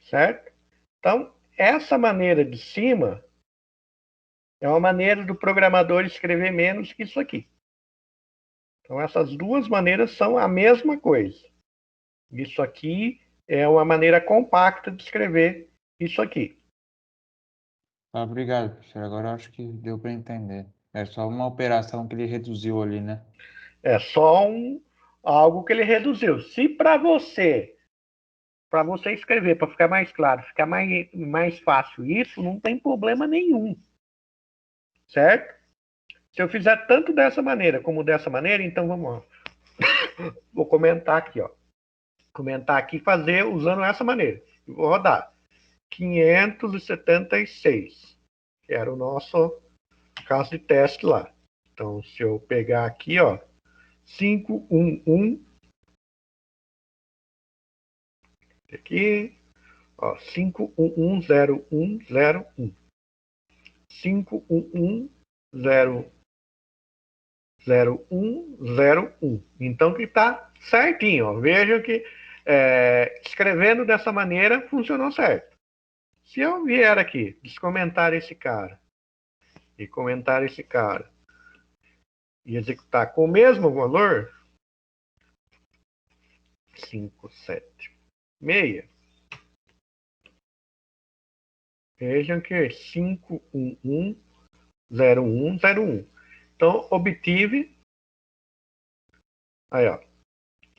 Certo? Então, essa maneira de cima é uma maneira do programador escrever menos que isso aqui. Então, essas duas maneiras são a mesma coisa. Isso aqui é uma maneira compacta de escrever isso aqui. Obrigado, professor. Agora eu acho que deu para entender. É só uma operação que ele reduziu ali, né? É só algo que ele reduziu. Se para você escrever, para ficar mais claro, ficar mais fácil isso, não tem problema nenhum, certo? Se eu fizer tanto dessa maneira como dessa maneira, então vamos lá. Vou comentar aqui, ó. Comentar aqui, fazer usando essa maneira. Eu vou rodar. 576, que era o nosso caso de teste lá. Então, se eu pegar aqui, ó, 511, aqui, ó, 5110101, 5110101. Então, que tá certinho, ó. Vejam que escrevendo dessa maneira funcionou certo. Se eu vier aqui, descomentar esse cara, e comentar esse cara, e executar com o mesmo valor, 576, vejam que 5110101. Então, obtive, aí ó,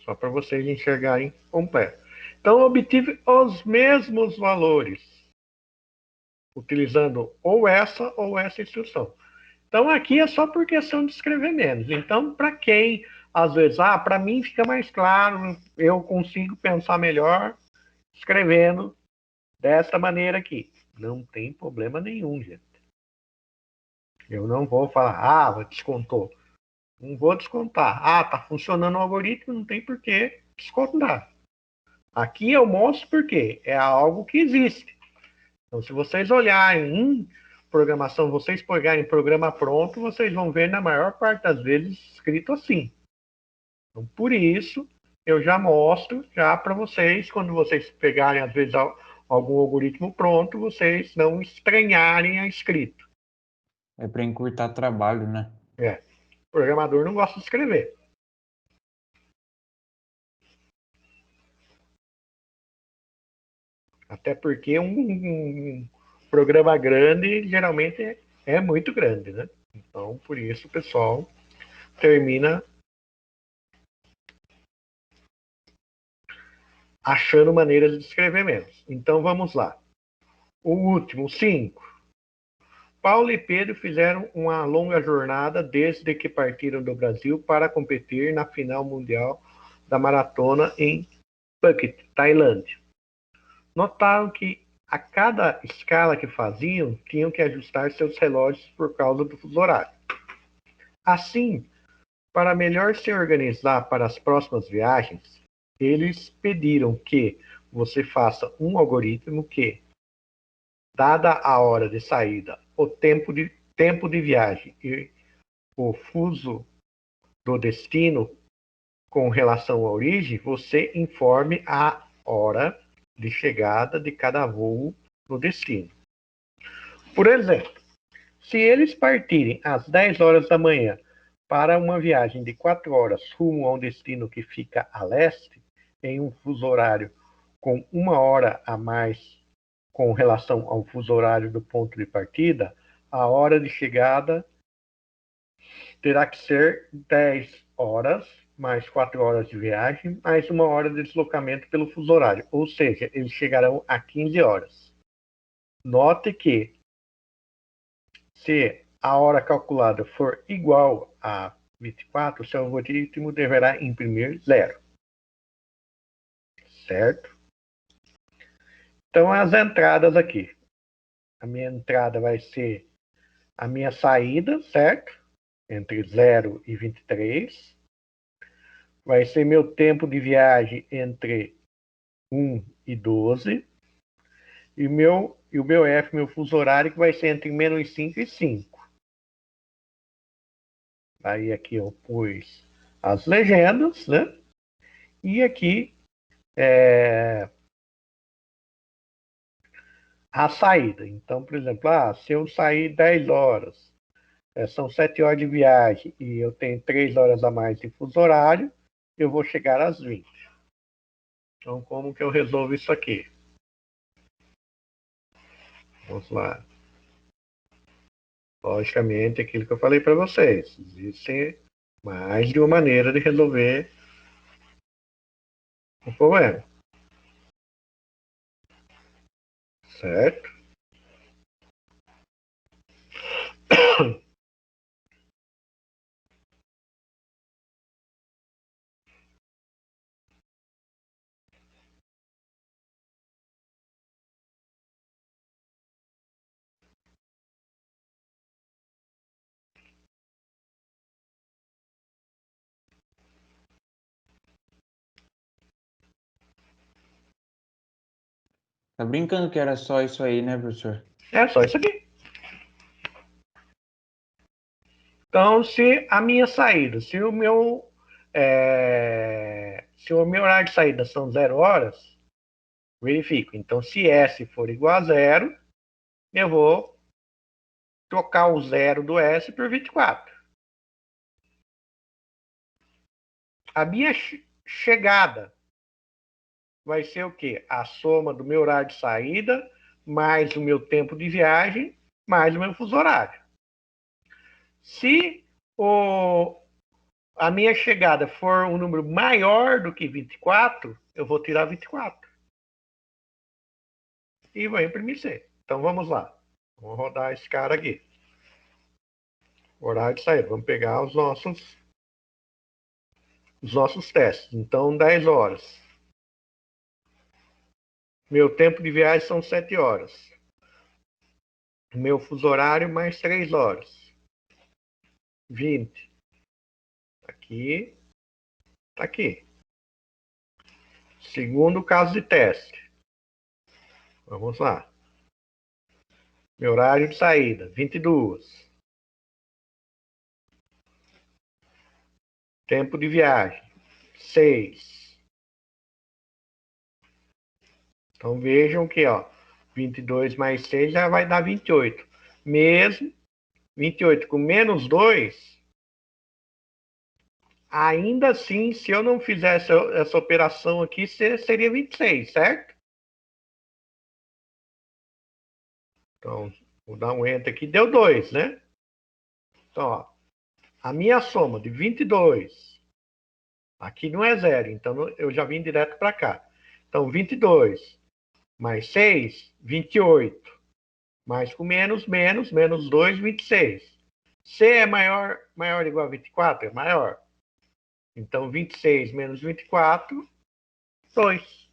só para vocês enxergarem completo. Então, obtive os mesmos valores, utilizando ou essa instrução. Então, aqui é só por questão de escrever menos. Então, para quem, às vezes, para mim fica mais claro, eu consigo pensar melhor escrevendo dessa maneira aqui. Não tem problema nenhum, gente. Eu não vou falar, descontou. Não vou descontar. Tá funcionando o algoritmo, não tem por que descontar. Aqui eu mostro porque é algo que existe. Então, se vocês olharem em programação, vocês pegarem programa pronto, vocês vão ver na maior parte das vezes escrito assim. Então, por isso, eu já mostro já para vocês, quando vocês pegarem, às vezes, algum algoritmo pronto, vocês não estranharem a escrita. É para encurtar trabalho, né? O programador não gosta de escrever. Até porque um programa grande geralmente é muito grande, né? Então, por isso o pessoal termina achando maneiras de escrever menos. Então, vamos lá. O último, 5. Paulo e Pedro fizeram uma longa jornada desde que partiram do Brasil para competir na final mundial da maratona em Phuket, Tailândia. Notaram que a cada escala que faziam, tinham que ajustar seus relógios por causa do fuso horário. Assim, para melhor se organizar para as próximas viagens, eles pediram que você faça um algoritmo que, dada a hora de saída, o tempo tempo de viagem e o fuso do destino com relação à origem, você informe a hora de chegada de cada voo no destino. Por exemplo, se eles partirem às 10 horas da manhã para uma viagem de 4 horas rumo a um destino que fica a leste, em um fuso horário com 1 hora a mais com relação ao fuso horário do ponto de partida, a hora de chegada terá que ser 10 horas, mais 4 horas de viagem, mais 1 hora de deslocamento pelo fuso horário. Ou seja, eles chegarão a 15 horas. Note que, se a hora calculada for igual a 24, seu algoritmo deverá imprimir 0. Certo? Então, as entradas aqui. A minha entrada vai ser a minha saída, certo? Entre 0 e 23. Vai ser meu tempo de viagem entre 1 e 12. E o meu F, meu fuso horário, que vai ser entre menos 5 e 5. Aí aqui eu pus as legendas, né? E aqui a saída. Então, por exemplo, se eu sair 10 horas, são 7 horas de viagem e eu tenho 3 horas a mais de fuso horário, eu vou chegar às 20. Então, como que eu resolvo isso aqui? Vamos lá. Logicamente, aquilo que eu falei para vocês. Existe mais de uma maneira de resolver o problema. Certo? Tá brincando que era só isso aí, né, professor? É só isso aqui. Então, se a minha saída, se o meu horário de saída são 0 horas, verifico. Então, se S for igual a 0, eu vou trocar o 0 do S por 24. A minha chegada vai ser o quê? A soma do meu horário de saída, mais o meu tempo de viagem, mais o meu fuso horário. Se a minha chegada for um número maior do que 24, eu vou tirar 24. E vou imprimir C. Então vamos lá. Vamos rodar esse cara aqui. Horário de saída. Vamos pegar os nossos testes. Então, 10 horas. Meu tempo de viagem são 7 horas. Meu fuso horário mais 3 horas. 20. Aqui. Tá aqui. Segundo caso de teste. Vamos lá. Meu horário de saída, 22. Tempo de viagem, 6. Então vejam que, 22 mais 6 já vai dar 28. Mesmo 28 com menos 2, ainda assim, se eu não fizesse essa operação aqui, seria 26, certo? Então, vou dar um enter aqui, deu 2, né? Então, a minha soma de 22, aqui não é 0, então eu já vim direto para cá. Então, 22 mais 6, 28. Mais com menos, menos 2, 26. C é maior ou igual a 24? É maior. Então, 26 menos 24, 2.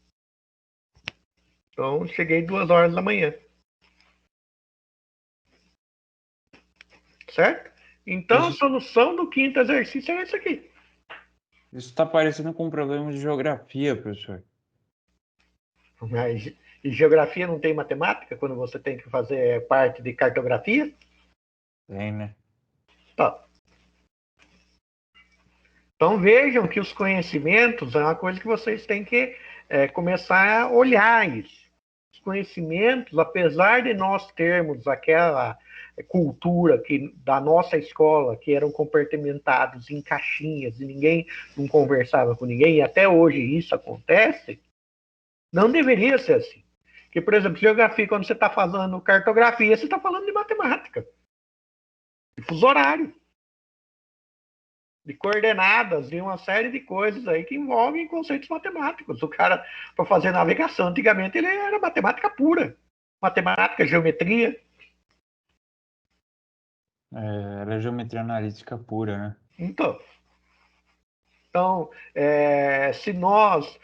Então, cheguei 2 horas da manhã. Certo? Então, a solução do quinto exercício é esse aqui. Isso está parecendo com um problema de geografia, professor. Mas, e geografia não tem matemática quando você tem que fazer parte de cartografia? Tem, né? Tá. Então vejam que os conhecimentos é uma coisa que vocês têm que começar a olhar isso. Os conhecimentos, apesar de nós termos aquela cultura da nossa escola, que eram compartimentados em caixinhas e ninguém não conversava com ninguém, e até hoje isso acontece, não deveria ser assim. Porque, por exemplo, geografia, quando você está falando cartografia, você está falando de matemática, de fuso horário, de coordenadas, de uma série de coisas aí que envolvem conceitos matemáticos. O cara, para fazer navegação, antigamente ele era matemática pura. Matemática, geometria. Era geometria analítica pura, né? Então, se nós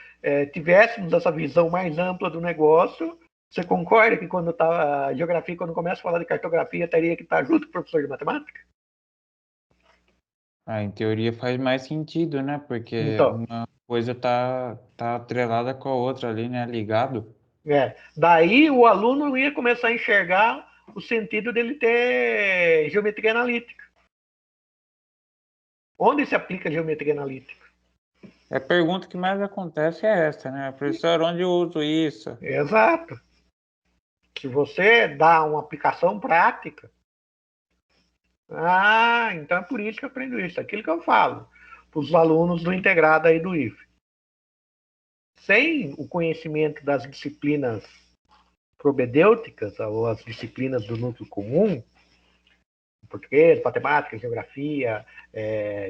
tivéssemos essa visão mais ampla do negócio, você concorda que quando tá a geografia, quando começa a falar de cartografia, teria que estar junto com o professor de matemática? Ah, em teoria faz mais sentido, né? Porque Então, uma coisa tá atrelada com a outra ali, né? Ligado. daí o aluno ia começar a enxergar o sentido dele ter geometria analítica. Onde se aplica geometria analítica? A pergunta que mais acontece é essa, né? Professor, onde eu uso isso? Exato. Se você dá uma aplicação prática, então é por isso que eu aprendo isso. Aquilo que eu falo para os alunos do integrado aí do IFE. Sem o conhecimento das disciplinas propedêuticas, ou as disciplinas do núcleo comum, português, matemática, geografia,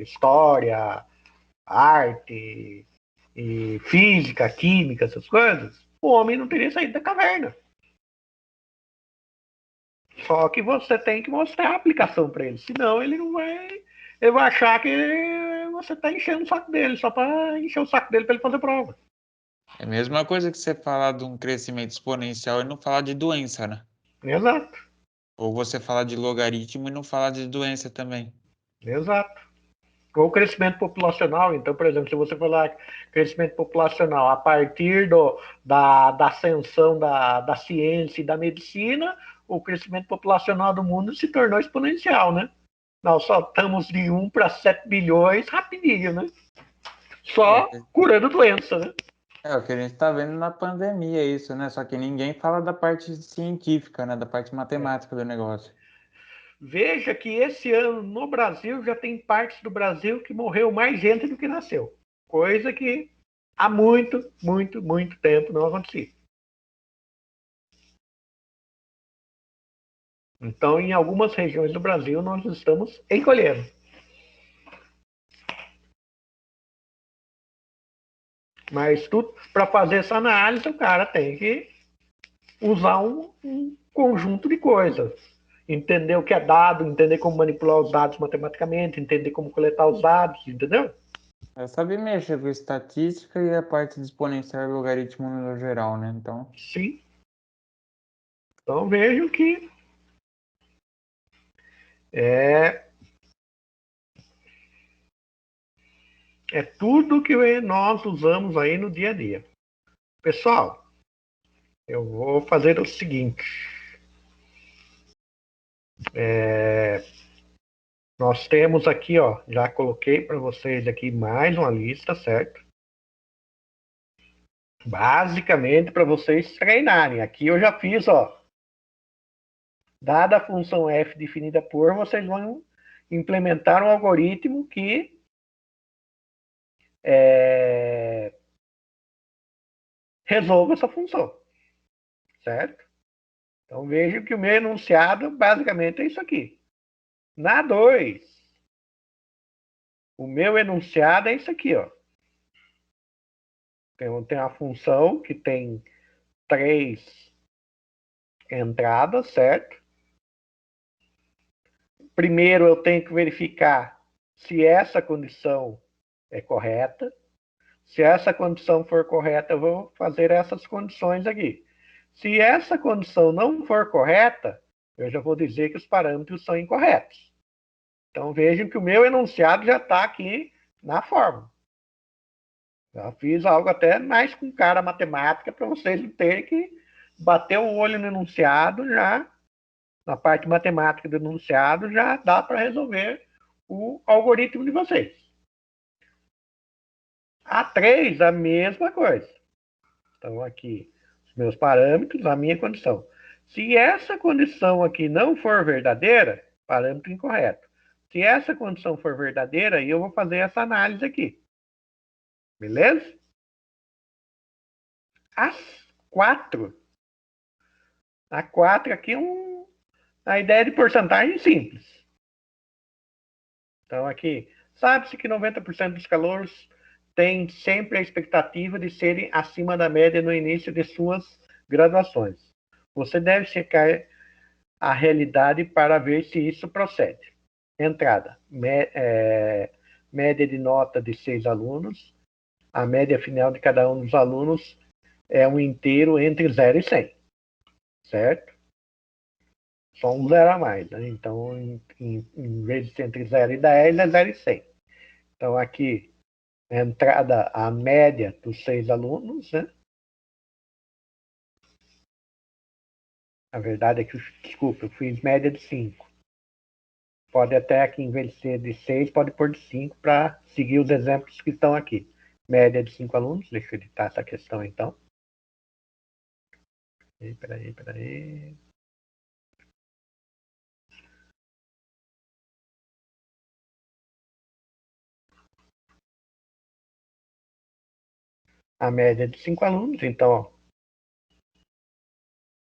história, arte, e física, química, essas coisas, o homem não teria saído da caverna. Só que você tem que mostrar a aplicação para ele, senão ele não vai. Ele vai achar que você está enchendo o saco dele, só para encher o saco dele para ele fazer prova. É a mesma coisa que você falar de um crescimento exponencial e não falar de doença, né? Exato, Ou você falar de logaritmo e não falar de doença também. exato. Ou crescimento populacional. Então, por exemplo, se você falar crescimento populacional a partir da ascensão da ciência e da medicina, o crescimento populacional do mundo se tornou exponencial, né? Nós só estamos de 1 para 7 bilhões rapidinho, né? É, Só curando doença, né? é o que a gente está vendo na pandemia, isso, né? Só que ninguém fala da parte científica, né? Da parte matemática do negócio. Veja que esse ano no Brasil já tem partes do Brasil que morreu mais gente do que nasceu. Coisa que há muito, muito, muito tempo não acontecia. Então, em algumas regiões do Brasil, nós estamos encolhendo. Mas tudo para fazer essa análise, o cara tem que usar um conjunto de coisas. Entender o que é dado, entender como manipular os dados matematicamente, entender como coletar os dados, entendeu? É saber mexer com estatística e a parte de exponencial e logaritmo no geral, né? Então, Sim. Então vejo que é, é tudo que nós usamos aí no dia a dia. Pessoal, eu vou fazer o seguinte. Nós temos aqui, ó, já coloquei para vocês aqui mais uma lista, certo? Basicamente para vocês treinarem. Aqui eu já fiz, ó. Dada a função f definida por, vocês vão implementar um algoritmo que resolva essa função, certo? Então vejam que o meu enunciado basicamente é isso aqui. Na 2, o meu enunciado é isso aqui, ó. Tem uma função que tem 3 entradas, certo? Primeiro eu tenho que verificar se essa condição é correta. Se essa condição for correta, eu vou fazer essas condições aqui. Se essa condição não for correta, eu já vou dizer que os parâmetros são incorretos. Então vejam que o meu enunciado já está aqui na fórmula. Já fiz algo até mais com cara matemática para vocês não terem que bater o olho no enunciado já na parte matemática do enunciado, já dá para resolver o algoritmo de vocês. A3, a mesma coisa. Então, aqui, os meus parâmetros, a minha condição. Se essa condição aqui não for verdadeira, parâmetro incorreto. Se essa condição for verdadeira, eu vou fazer essa análise aqui. Beleza? As 4. A 4 aqui é a ideia de porcentagem simples. Então, aqui, sabe-se que 90% dos calouros têm sempre a expectativa de serem acima da média no início de suas graduações. Você deve checar a realidade para ver se isso procede. Entrada, média de nota de 6 alunos. A média final de cada um dos alunos é um inteiro entre 0 e 100, certo? Só um zero a mais, né? Então, em vez de ser entre 0 e 10, é 0 e 100. Então, aqui, a entrada, a média dos 6 alunos, né? A verdade é que, desculpa, eu fiz média de 5. Pode até aqui, em vez de ser de 6, pode pôr de 5 para seguir os exemplos que estão aqui. Média de 5 alunos, deixa eu editar essa questão então. Peraí. A média de 5 alunos, então, ó,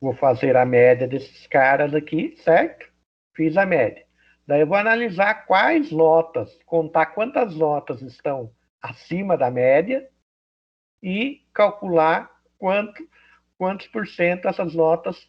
vou fazer a média desses caras aqui, certo? Fiz a média. Daí eu vou analisar quais notas, contar quantas notas estão acima da média e calcular quantos por cento essas notas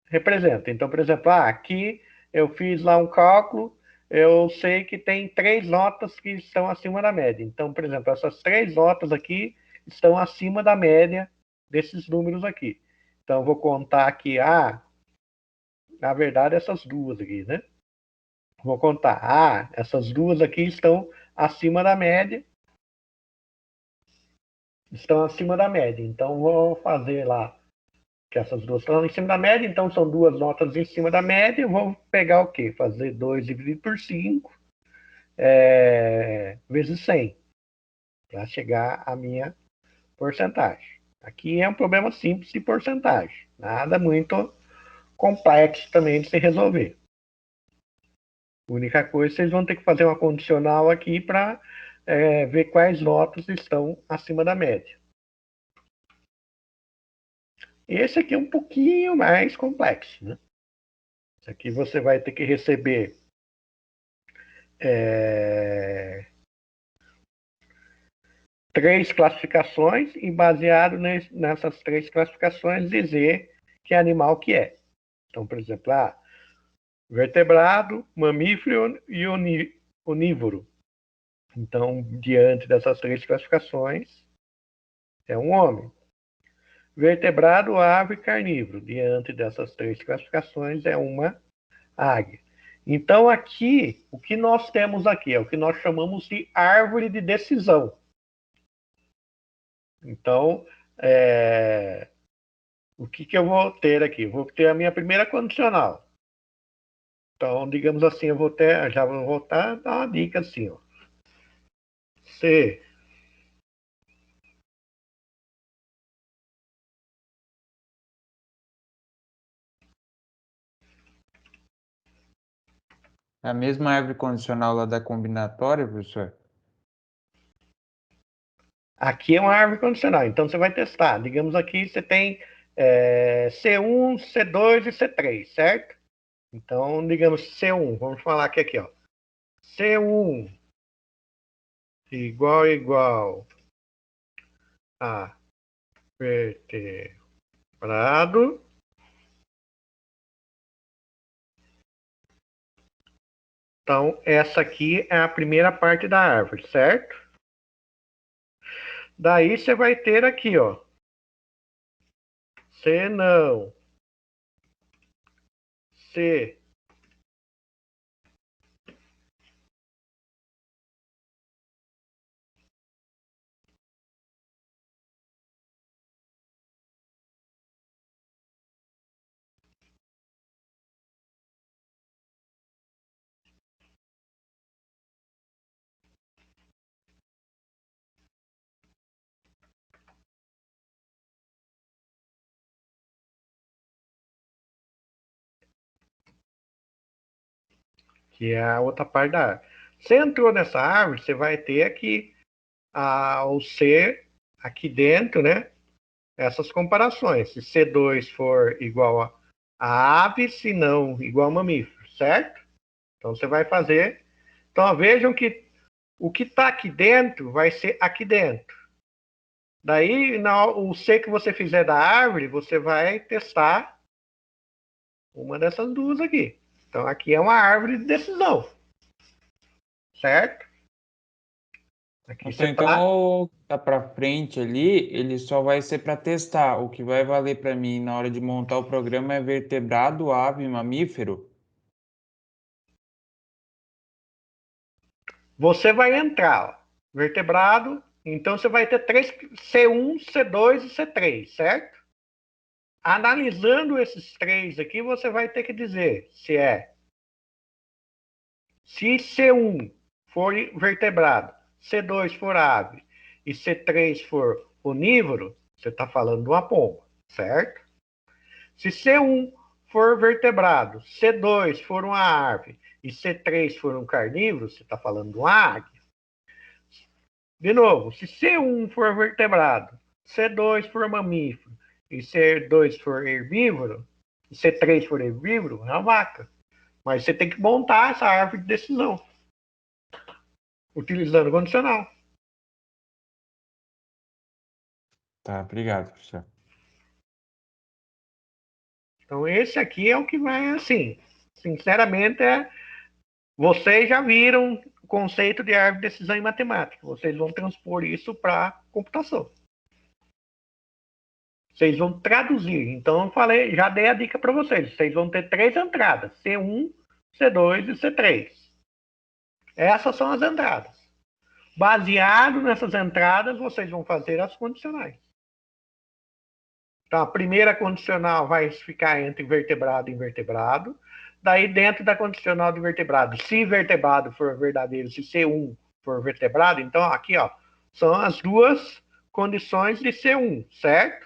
representam. Então, por exemplo, aqui eu fiz lá um cálculo, eu sei que tem 3 notas que estão acima da média. Então, por exemplo, essas 3 notas aqui estão acima da média desses números aqui. Então, eu vou contar aqui, na verdade, essas duas aqui, né? Vou contar, essas duas aqui estão acima da média. Estão acima da média. Então, vou fazer lá que essas duas estão em cima da média, então são duas notas em cima da média. Eu vou pegar o quê? Fazer 2 dividido por 5 vezes 100 para chegar à minha porcentagem. Aqui é um problema simples de porcentagem, nada muito complexo também de se resolver. A única coisa, vocês vão ter que fazer uma condicional aqui para ver quais notas estão acima da média. Esse aqui é um pouquinho mais complexo, né? Esse aqui você vai ter que receber 3 classificações e, baseado nessas 3 classificações, dizer que animal que é. Então, por exemplo, vertebrado, mamífero e onívoro. Então, diante dessas 3 classificações, é um homem. Vertebrado, ave e carnívoro. Diante dessas 3 classificações, é uma águia. Então, aqui, o que nós temos aqui é o que nós chamamos de árvore de decisão. Então, o que eu vou ter aqui? Vou ter a minha primeira condicional. Então, digamos assim, eu vou ter, já vou voltar a dar uma dica assim, ó. Se A mesma árvore condicional lá da combinatória, professor? aqui é uma árvore condicional, então você vai testar. Digamos aqui, você tem C1, C2 e C3, certo? Então, digamos C1, vamos falar que aqui, ó. C1 igual a vertebrado. Então, essa aqui é a primeira parte da árvore, certo? Daí você vai ter aqui, ó. Se não. Se que é a outra parte da árvore. Você entrou nessa árvore, você vai ter aqui o C aqui dentro, né? Essas comparações. Se C2 for igual a ave, se não igual a mamífero, certo? Então você vai fazer. Então ó, vejam que o que está aqui dentro vai ser aqui dentro. Daí, o C que você fizer da árvore, você vai testar uma dessas duas aqui. Então aqui é uma árvore de decisão, certo? Aqui você tá. Então, tá para frente ali, ele só vai ser para testar. O que vai valer para mim na hora de montar o programa é vertebrado, ave, mamífero. Você vai entrar, ó, vertebrado, então você vai ter três C1, C2 e C3, certo? Analisando esses três aqui, você vai ter que dizer se C1 for vertebrado, C2 for ave e C3 for onívoro, você está falando de uma pomba, certo? Se C1 for vertebrado, C2 for uma ave e C3 for um carnívoro, você está falando de uma águia. De novo, se C1 for vertebrado, C2 for mamífero e C2 for herbívoro, e C3 for herbívoro, é uma vaca. Mas você tem que montar essa árvore de decisão, utilizando o condicional. Tá, obrigado, professor. Então, esse aqui é o que vai assim. Sinceramente, vocês já viram o conceito de árvore de decisão em matemática. Vocês vão transpor isso para computação. Vocês vão traduzir. Então, eu falei, já dei a dica para vocês. Vocês vão ter três entradas: C1, C2 e C3. Essas são as entradas. Baseado nessas entradas, vocês vão fazer as condicionais. Então, a primeira condicional vai ficar entre vertebrado e invertebrado. Daí, dentro da condicional de vertebrado, se vertebrado for verdadeiro, se C1 for vertebrado, então aqui ó, são as duas condições de C1, certo?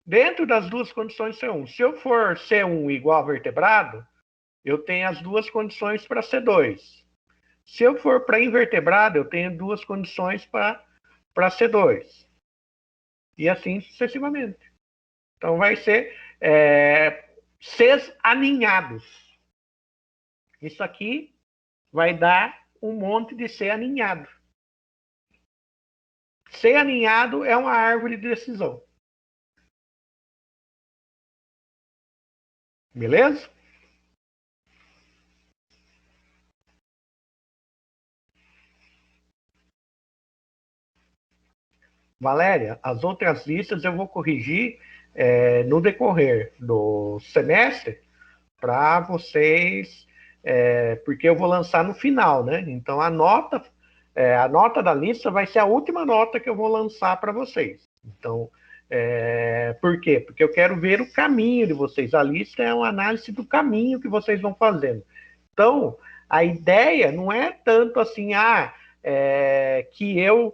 Dentro das duas condições de C1, se eu for C1 igual a vertebrado, eu tenho as duas condições para C2. Se eu for para invertebrado, eu tenho duas condições para C2. E assim sucessivamente. Então vai ser Cs aninhados. Isso aqui vai dar um monte de C aninhado. C aninhado é uma árvore de decisão. Beleza? Valéria, as outras listas eu vou corrigir no decorrer do semestre para vocês, porque eu vou lançar no final, né? Então a nota da lista vai ser a última nota que eu vou lançar para vocês. Então, por quê? Porque eu quero ver o caminho de vocês. A lista é uma análise do caminho que vocês vão fazendo. Então, a ideia não é tanto assim, que eu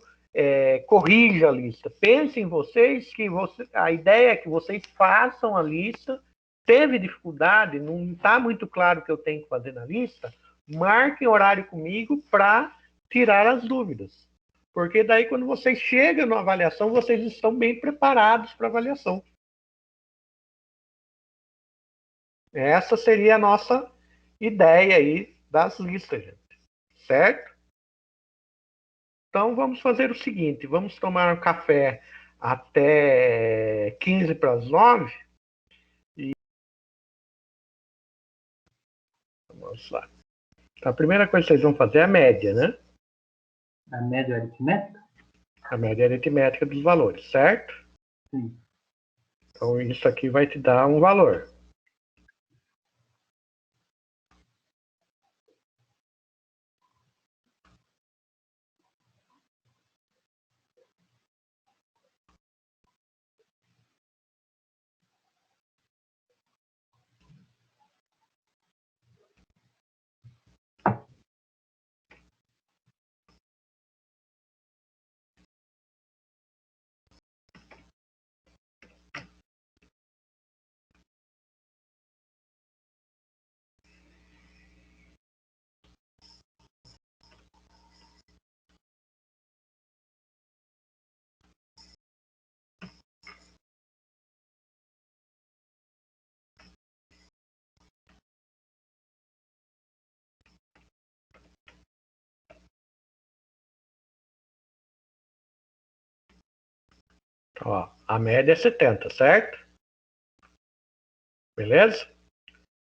corrija a lista. Pensem vocês que a ideia é que vocês façam a lista. Teve dificuldade, não está muito claro o que eu tenho que fazer na lista, marquem horário comigo para tirar as dúvidas. Porque daí, quando vocês chegam na avaliação, vocês estão bem preparados para a avaliação. Essa seria a nossa ideia aí das listas, gente. Certo? Então, vamos fazer o seguinte: vamos tomar um café até 15 para as 9. E vamos lá. Então, a primeira coisa que vocês vão fazer é a média, né? A média aritmética? A média aritmética dos valores, certo? Sim. Então, isso aqui vai te dar um valor. Ó, a média é 70, certo? Beleza?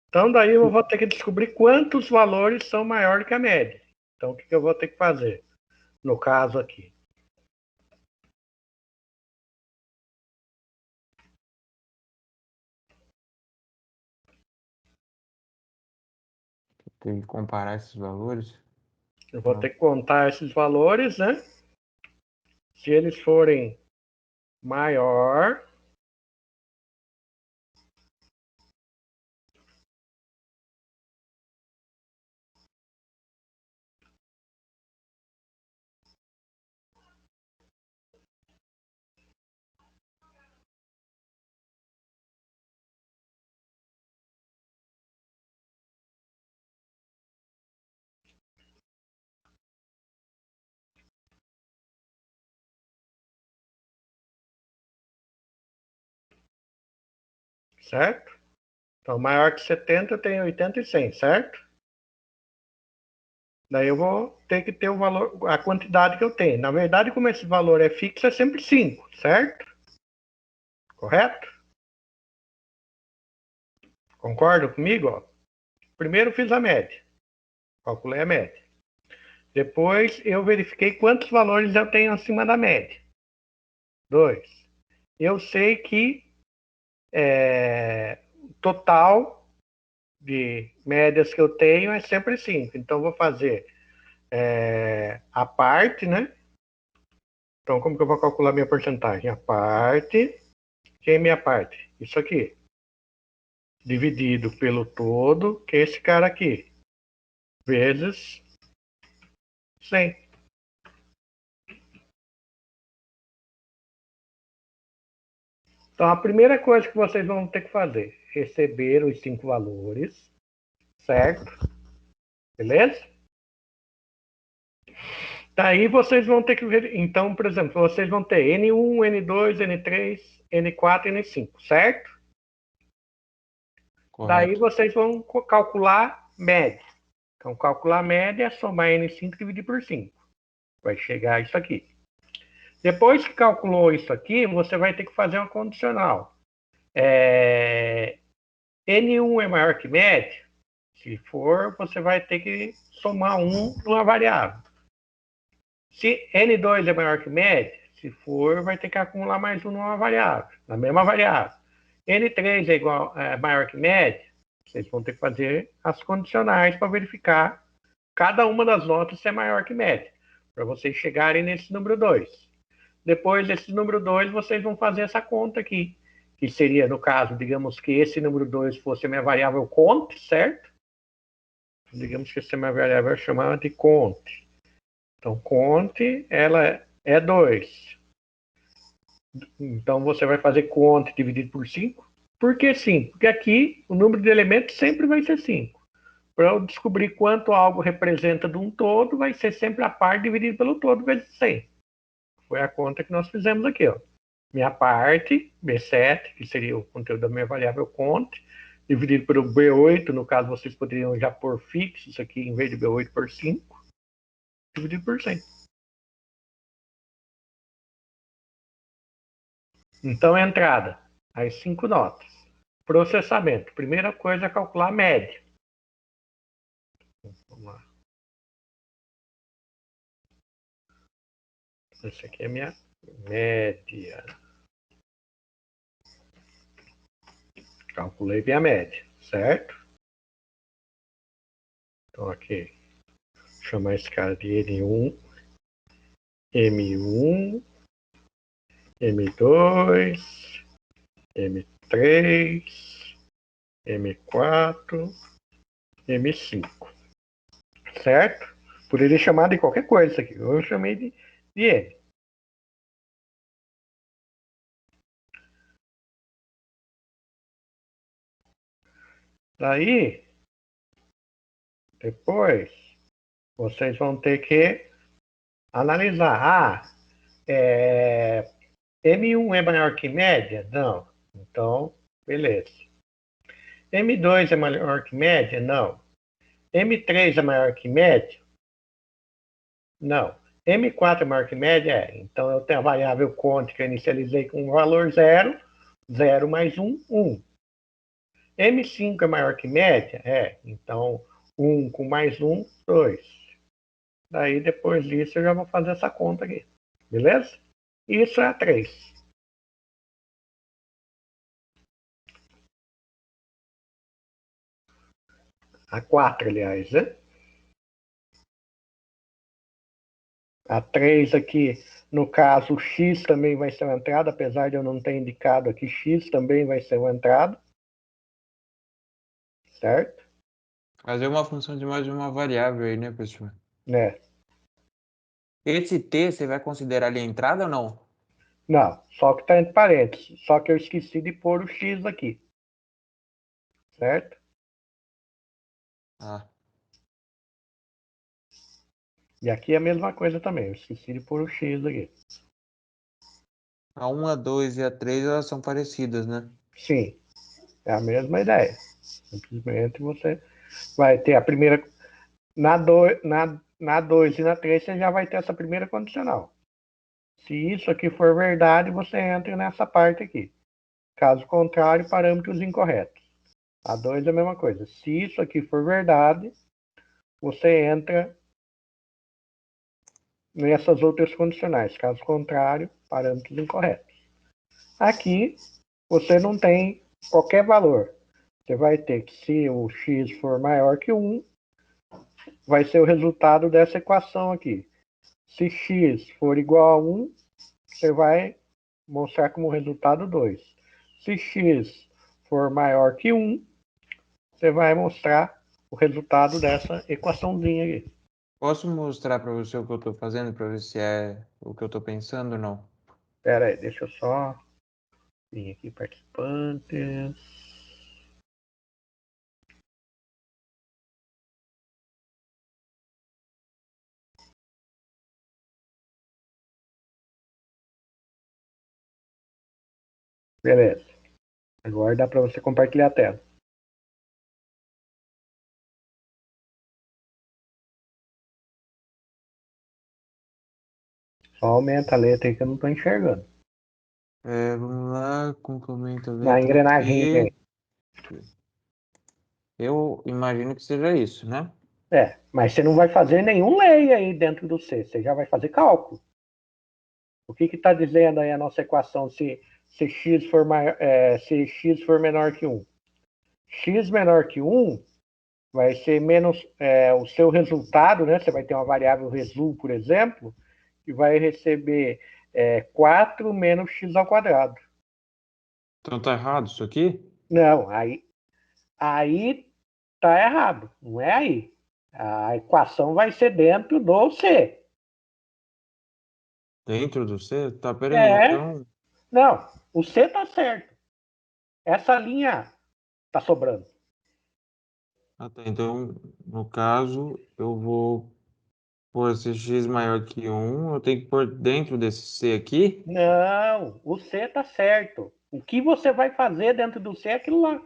Então, daí eu vou ter que descobrir quantos valores são maiores que a média. Então, o que eu vou ter que fazer? No caso aqui. Tem que comparar esses valores. Eu vou ter que contar esses valores, né? Se eles forem maior, certo? Então, maior que 70 tem 80 e 100, certo? Daí eu vou ter que ter o valor, a quantidade que eu tenho. Na verdade, como esse valor é fixo, é sempre 5, certo? Correto? Concorda comigo? Ó? Primeiro fiz a média. Calculei a média. Depois eu verifiquei quantos valores eu tenho acima da média. 2. Eu sei que o total de médias que eu tenho é sempre 5. Então, vou fazer a parte, né? Então, como que eu vou calcular minha porcentagem? A parte, que é minha parte? Isso aqui. Dividido pelo todo, que é esse cara aqui. Vezes 100. Então, a primeira coisa que vocês vão ter que fazer, receber os 5 valores, certo? Beleza? Daí vocês vão ter que ver. Então, por exemplo, vocês vão ter N1, N2, N3, N4 e N5, certo? Daí Correto. vocês vão calcular média. Então, calcular média é somar N5 e dividir por 5. Vai chegar a isso aqui. Depois que calculou isso aqui, você vai ter que fazer uma condicional. N1 é maior que média? Se for, você vai ter que somar 1 numa variável. Se N2 é maior que média, se for, vai ter que acumular mais um numa variável, na mesma variável. N3 é maior que média, vocês vão ter que fazer as condicionais para verificar cada uma das notas se é maior que média, para vocês chegarem nesse número 2. Depois desse número 2, vocês vão fazer essa conta aqui, que seria, no caso, digamos que esse número 2 fosse a minha variável cont, certo? Digamos que essa minha variável é chamada de cont. Então, cont, ela é 2. Então, você vai fazer cont dividido por 5. Por que 5? Porque aqui o número de elementos sempre vai ser 5. Para eu descobrir quanto algo representa de um todo, vai ser sempre a parte dividida pelo todo vezes 100. Foi a conta que nós fizemos aqui. Ó. Minha parte, B7, que seria o conteúdo da minha variável cont, dividido pelo B8, no caso vocês poderiam já pôr fixo isso aqui, em vez de B8 por 5, dividido por 100. Então, entrada, as 5 notas. Processamento. Primeira coisa é calcular a média. Vamos lá. Essa aqui é a minha média. Calculei minha média, certo? Então, aqui. Vou chamar esse cara de N1, M1, M2, M3, M4, M5. Certo? Poderia chamar de qualquer coisa isso aqui. Eu chamei de M. Daí, depois, vocês vão ter que analisar. M1 é maior que média? Não. Então, beleza. M2 é maior que média? Não. M3 é maior que média? Não. M4 é maior que média? Então eu tenho a variável cont que eu inicializei com o valor 0, 0 mais 1, 1. M5 é maior que média? Então 1 com mais 1, 2. Daí depois disso eu já vou fazer essa conta aqui. Beleza? Isso é a 3. A 4, aliás, né? A 3 aqui, no caso, o X também vai ser uma entrada, apesar de eu não ter indicado aqui, X também vai ser uma entrada. Certo? Fazer uma função de mais de uma variável aí, né, pessoal? Né? Esse T você vai considerar ali a entrada ou não? Não, só que está entre parênteses. Só que eu esqueci de pôr o X aqui. Certo? Ah, E aqui é a mesma coisa também. Eu esqueci de pôr o X aqui. a 1, a 2 e a 3 elas são parecidas, né? Sim, é a mesma ideia. Simplesmente você vai ter a primeira. Na 2 e na 3 você já vai ter essa primeira condicional. Se isso aqui for verdade, você entra nessa parte aqui. Caso contrário, parâmetros incorretos. A 2 é a mesma coisa. Se isso aqui for verdade, você entra nessas outras condicionais. Caso contrário, parâmetros incorretos. Aqui, você não tem qualquer valor. Você vai ter que, se o x for maior que 1, vai ser o resultado dessa equação aqui. Se x for igual a 1, você vai mostrar como resultado 2. Se x for maior que 1, você vai mostrar o resultado dessa equaçãozinha aqui. Posso mostrar para você o que eu estou fazendo para ver se é o que eu estou pensando ou não? Espera aí, deixa eu só vir aqui, participantes. Beleza. Agora dá para você compartilhar a tela. Só aumenta a letra aí que eu não estou enxergando. Vamos lá, complementa a Na letra engrenagem aqui. aí. Eu imagino que seja isso, né? Mas você não vai fazer nenhum lei aí dentro do C. Você já vai fazer cálculo. O que está dizendo aí a nossa equação se x for, se x for menor que 1? X menor que 1 vai ser menos o seu resultado, né? Você vai ter uma variável resul, por exemplo, que vai receber 4 menos x ao quadrado. Então tá errado isso aqui? Não, aí tá errado. Não é aí. A equação vai ser dentro do C. Dentro do C? Tá, peraí, É, então. não, o C tá certo. Essa linha tá sobrando. Ah, tá, então, no caso, eu vou pôr esse x maior que 1, eu tenho que pôr dentro desse C aqui. Não, o C tá certo. O que você vai fazer dentro do C é aquilo lá.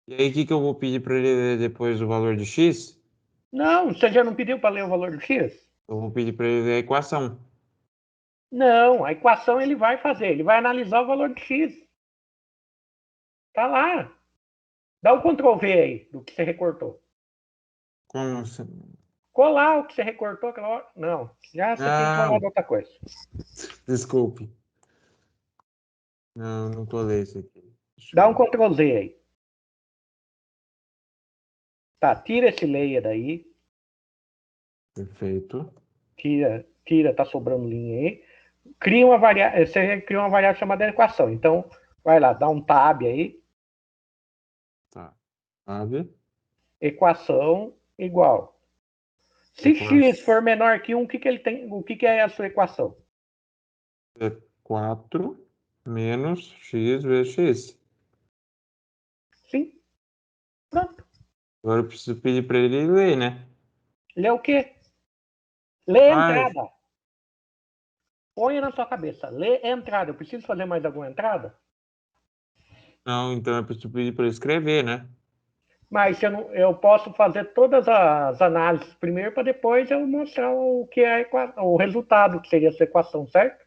E aí, o que que eu vou pedir para ele ler depois do valor de x? Não, você já não pediu para ler o valor do X? Eu vou pedir para ele ler a equação. Não, a equação ele vai fazer. Ele vai analisar o valor do X. Tá lá. Dá o Ctrl V aí do que você recortou. Como se... Colar o que você recortou aquela hora. Não, já você tinha que Ah, falar de outra coisa. desculpe. Não tô lendo isso aqui. Deixa Dá um eu... Ctrl Z aí. Tá, tira esse layer daí. Perfeito. Tira, tá sobrando linha aí. Cria uma variável, você cria uma variável chamada equação. Então, vai lá, dá um tab aí. Tá. Sabe? Equação igual. Se x for Equação menor que 1, o que, que ele tem? O que, que é a sua equação? é 4 menos x vezes x. Sim, pronto. Agora eu preciso pedir para ele ler, né? Lê o quê? Lê Ah, entrada. Ponha na sua cabeça. Lê entrada. Eu preciso fazer mais alguma entrada? não, então eu preciso pedir para ele escrever, né? Mas eu posso fazer todas as análises primeiro para depois eu mostrar o que é o resultado, que seria essa equação, certo?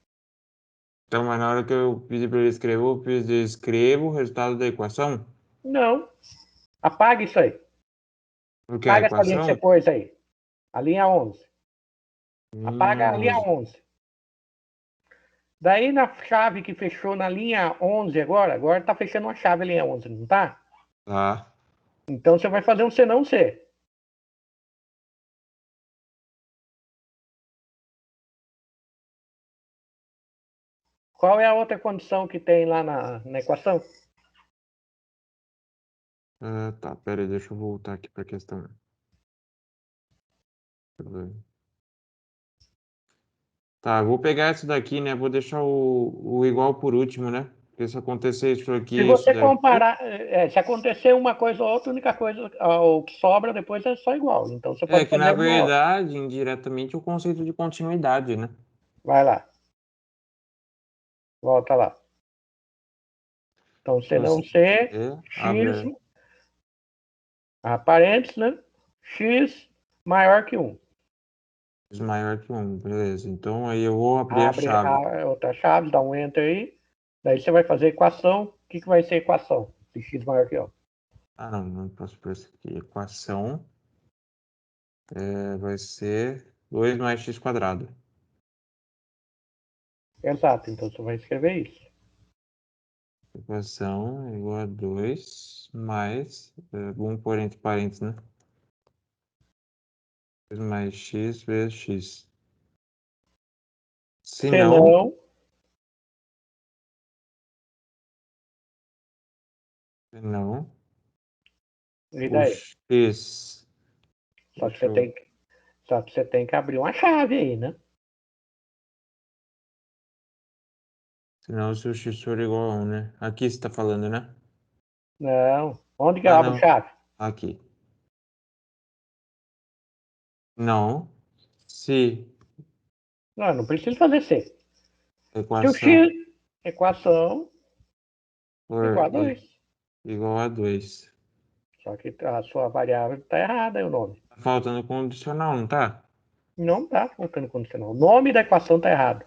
Então, mas na hora que eu pedi para ele escrever, eu pedi escreva o resultado da equação. Não. Apaga isso aí. O que é a Apaga essa linha que você equação? pôs aí. A linha 11. Apaga Linha a linha 11. 11. Daí na chave que fechou na linha 11 agora tá fechando uma chave a linha 11, não tá? Tá. Então você vai fazer um C não C. Qual é a outra condição que tem lá na equação? Tá, pera aí, deixa eu voltar aqui para a questão. Deixa eu ver. Tá, eu vou pegar esse daqui, né? Vou deixar o igual por último, né? Porque se acontecer isso aqui Se e isso você daqui. comparar, se acontecer uma coisa ou outra, a única coisa, o que sobra depois é só igual. Então você É pode que na fazer uma ou outra. verdade, indiretamente, o conceito de continuidade, né? Vai lá, volta lá. Então C não C, Você X, abre parênteses, né? X maior que 1. maior que um, beleza. Então aí eu vou abrir a Abre chave. a outra chave, dá um Enter aí. Daí você vai fazer a equação. O que vai ser a equação? Se x maior que 1. Ah, não, não posso por isso aqui. Equação vai ser 2 mais x quadrado. Exato, então você vai escrever isso. Equação igual a 2 mais, vamos pôr entre parênteses, né? 2 mais x vezes x. Se Se não, não, se não, e o daí? x, Só que deixa eu, você tem que abrir uma chave aí, né? se não, se o x for igual a 1, né? Aqui você está falando, né? Não. Onde que eu Ah, abro não, chave? aqui. Não, se Não, não preciso fazer C. a Se o equação x, equação igual a for 2. igual a 2. Só que a sua variável está errada aí o nome. Tá faltando condicional, não tá? Não está faltando condicional. O nome da equação está errado.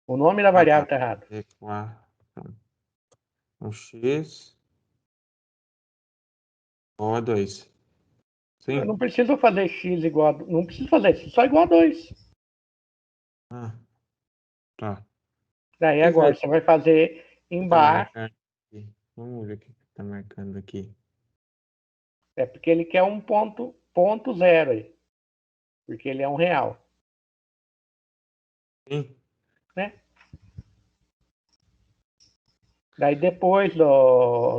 O nome da Ah, variável tá. está errado. Equação. Um x igual a 2. Eu Sim? não preciso fazer x igual a... Não preciso fazer x, só igual a 2. Ah, tá. Daí O que agora você vai fazer que tá embaixo. marcando aqui? Vamos ver o que tá marcando aqui. É porque ele quer um ponto zero aí. Porque ele é um real. Sim? Né? Daí depois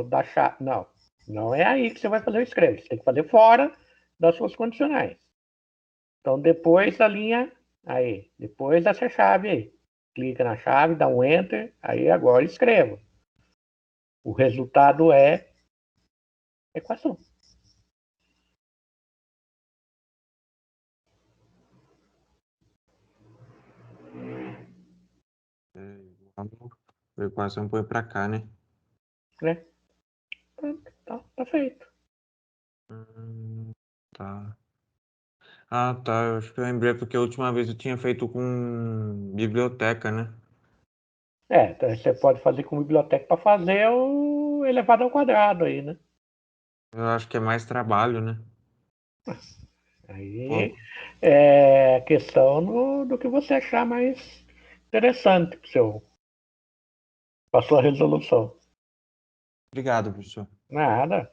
da chave. Não. Não é aí que você vai fazer o escreve. Você tem que fazer fora das suas condicionais. Então depois da linha. Aí. Depois dessa chave aí. Clica na chave, dá um enter. Aí agora escreva. O resultado é equação. Igual. A equação põe pra cá, né? Né? Pronto, tá feito. Tá. Ah, tá. Eu acho que eu lembrei porque a última vez eu tinha feito com biblioteca, né? Então você pode fazer com biblioteca para fazer o elevado ao quadrado aí, né? Eu acho que é mais trabalho, né? Aí Pô, é questão do que você achar mais interessante para sua resolução. obrigado, professor. Nada.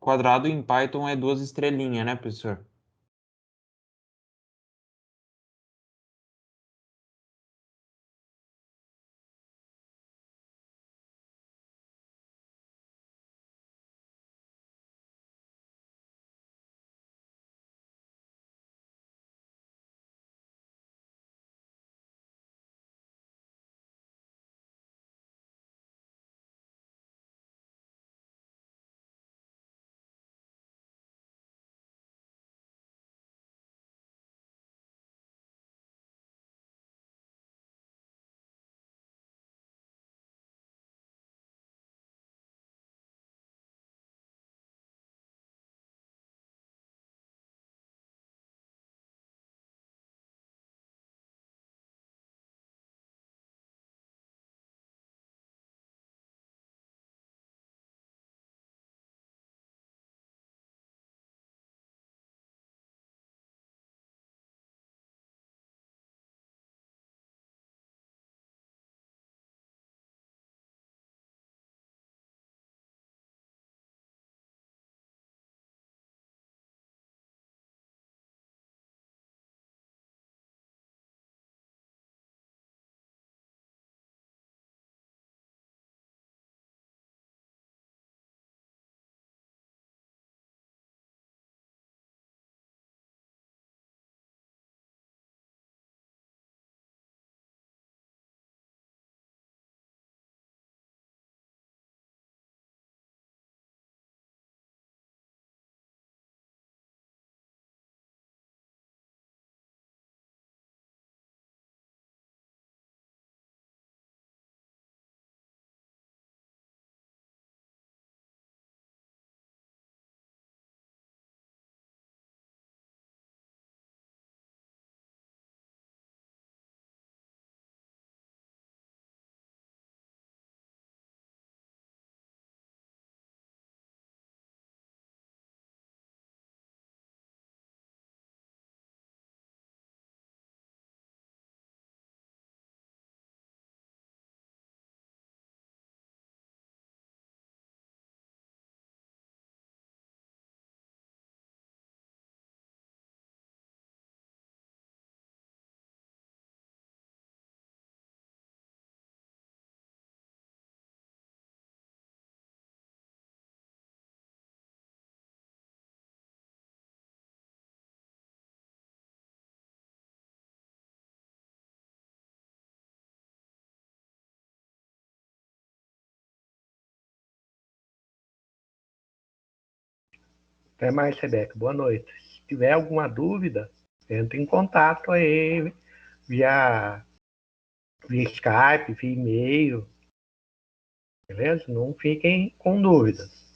Quadrado em Python é 2 estrelinhas, né, professor? Até mais, Rebeca. Boa noite. Se tiver alguma dúvida, entre em contato aí via, via Skype, via e-mail, beleza? Não fiquem com dúvidas.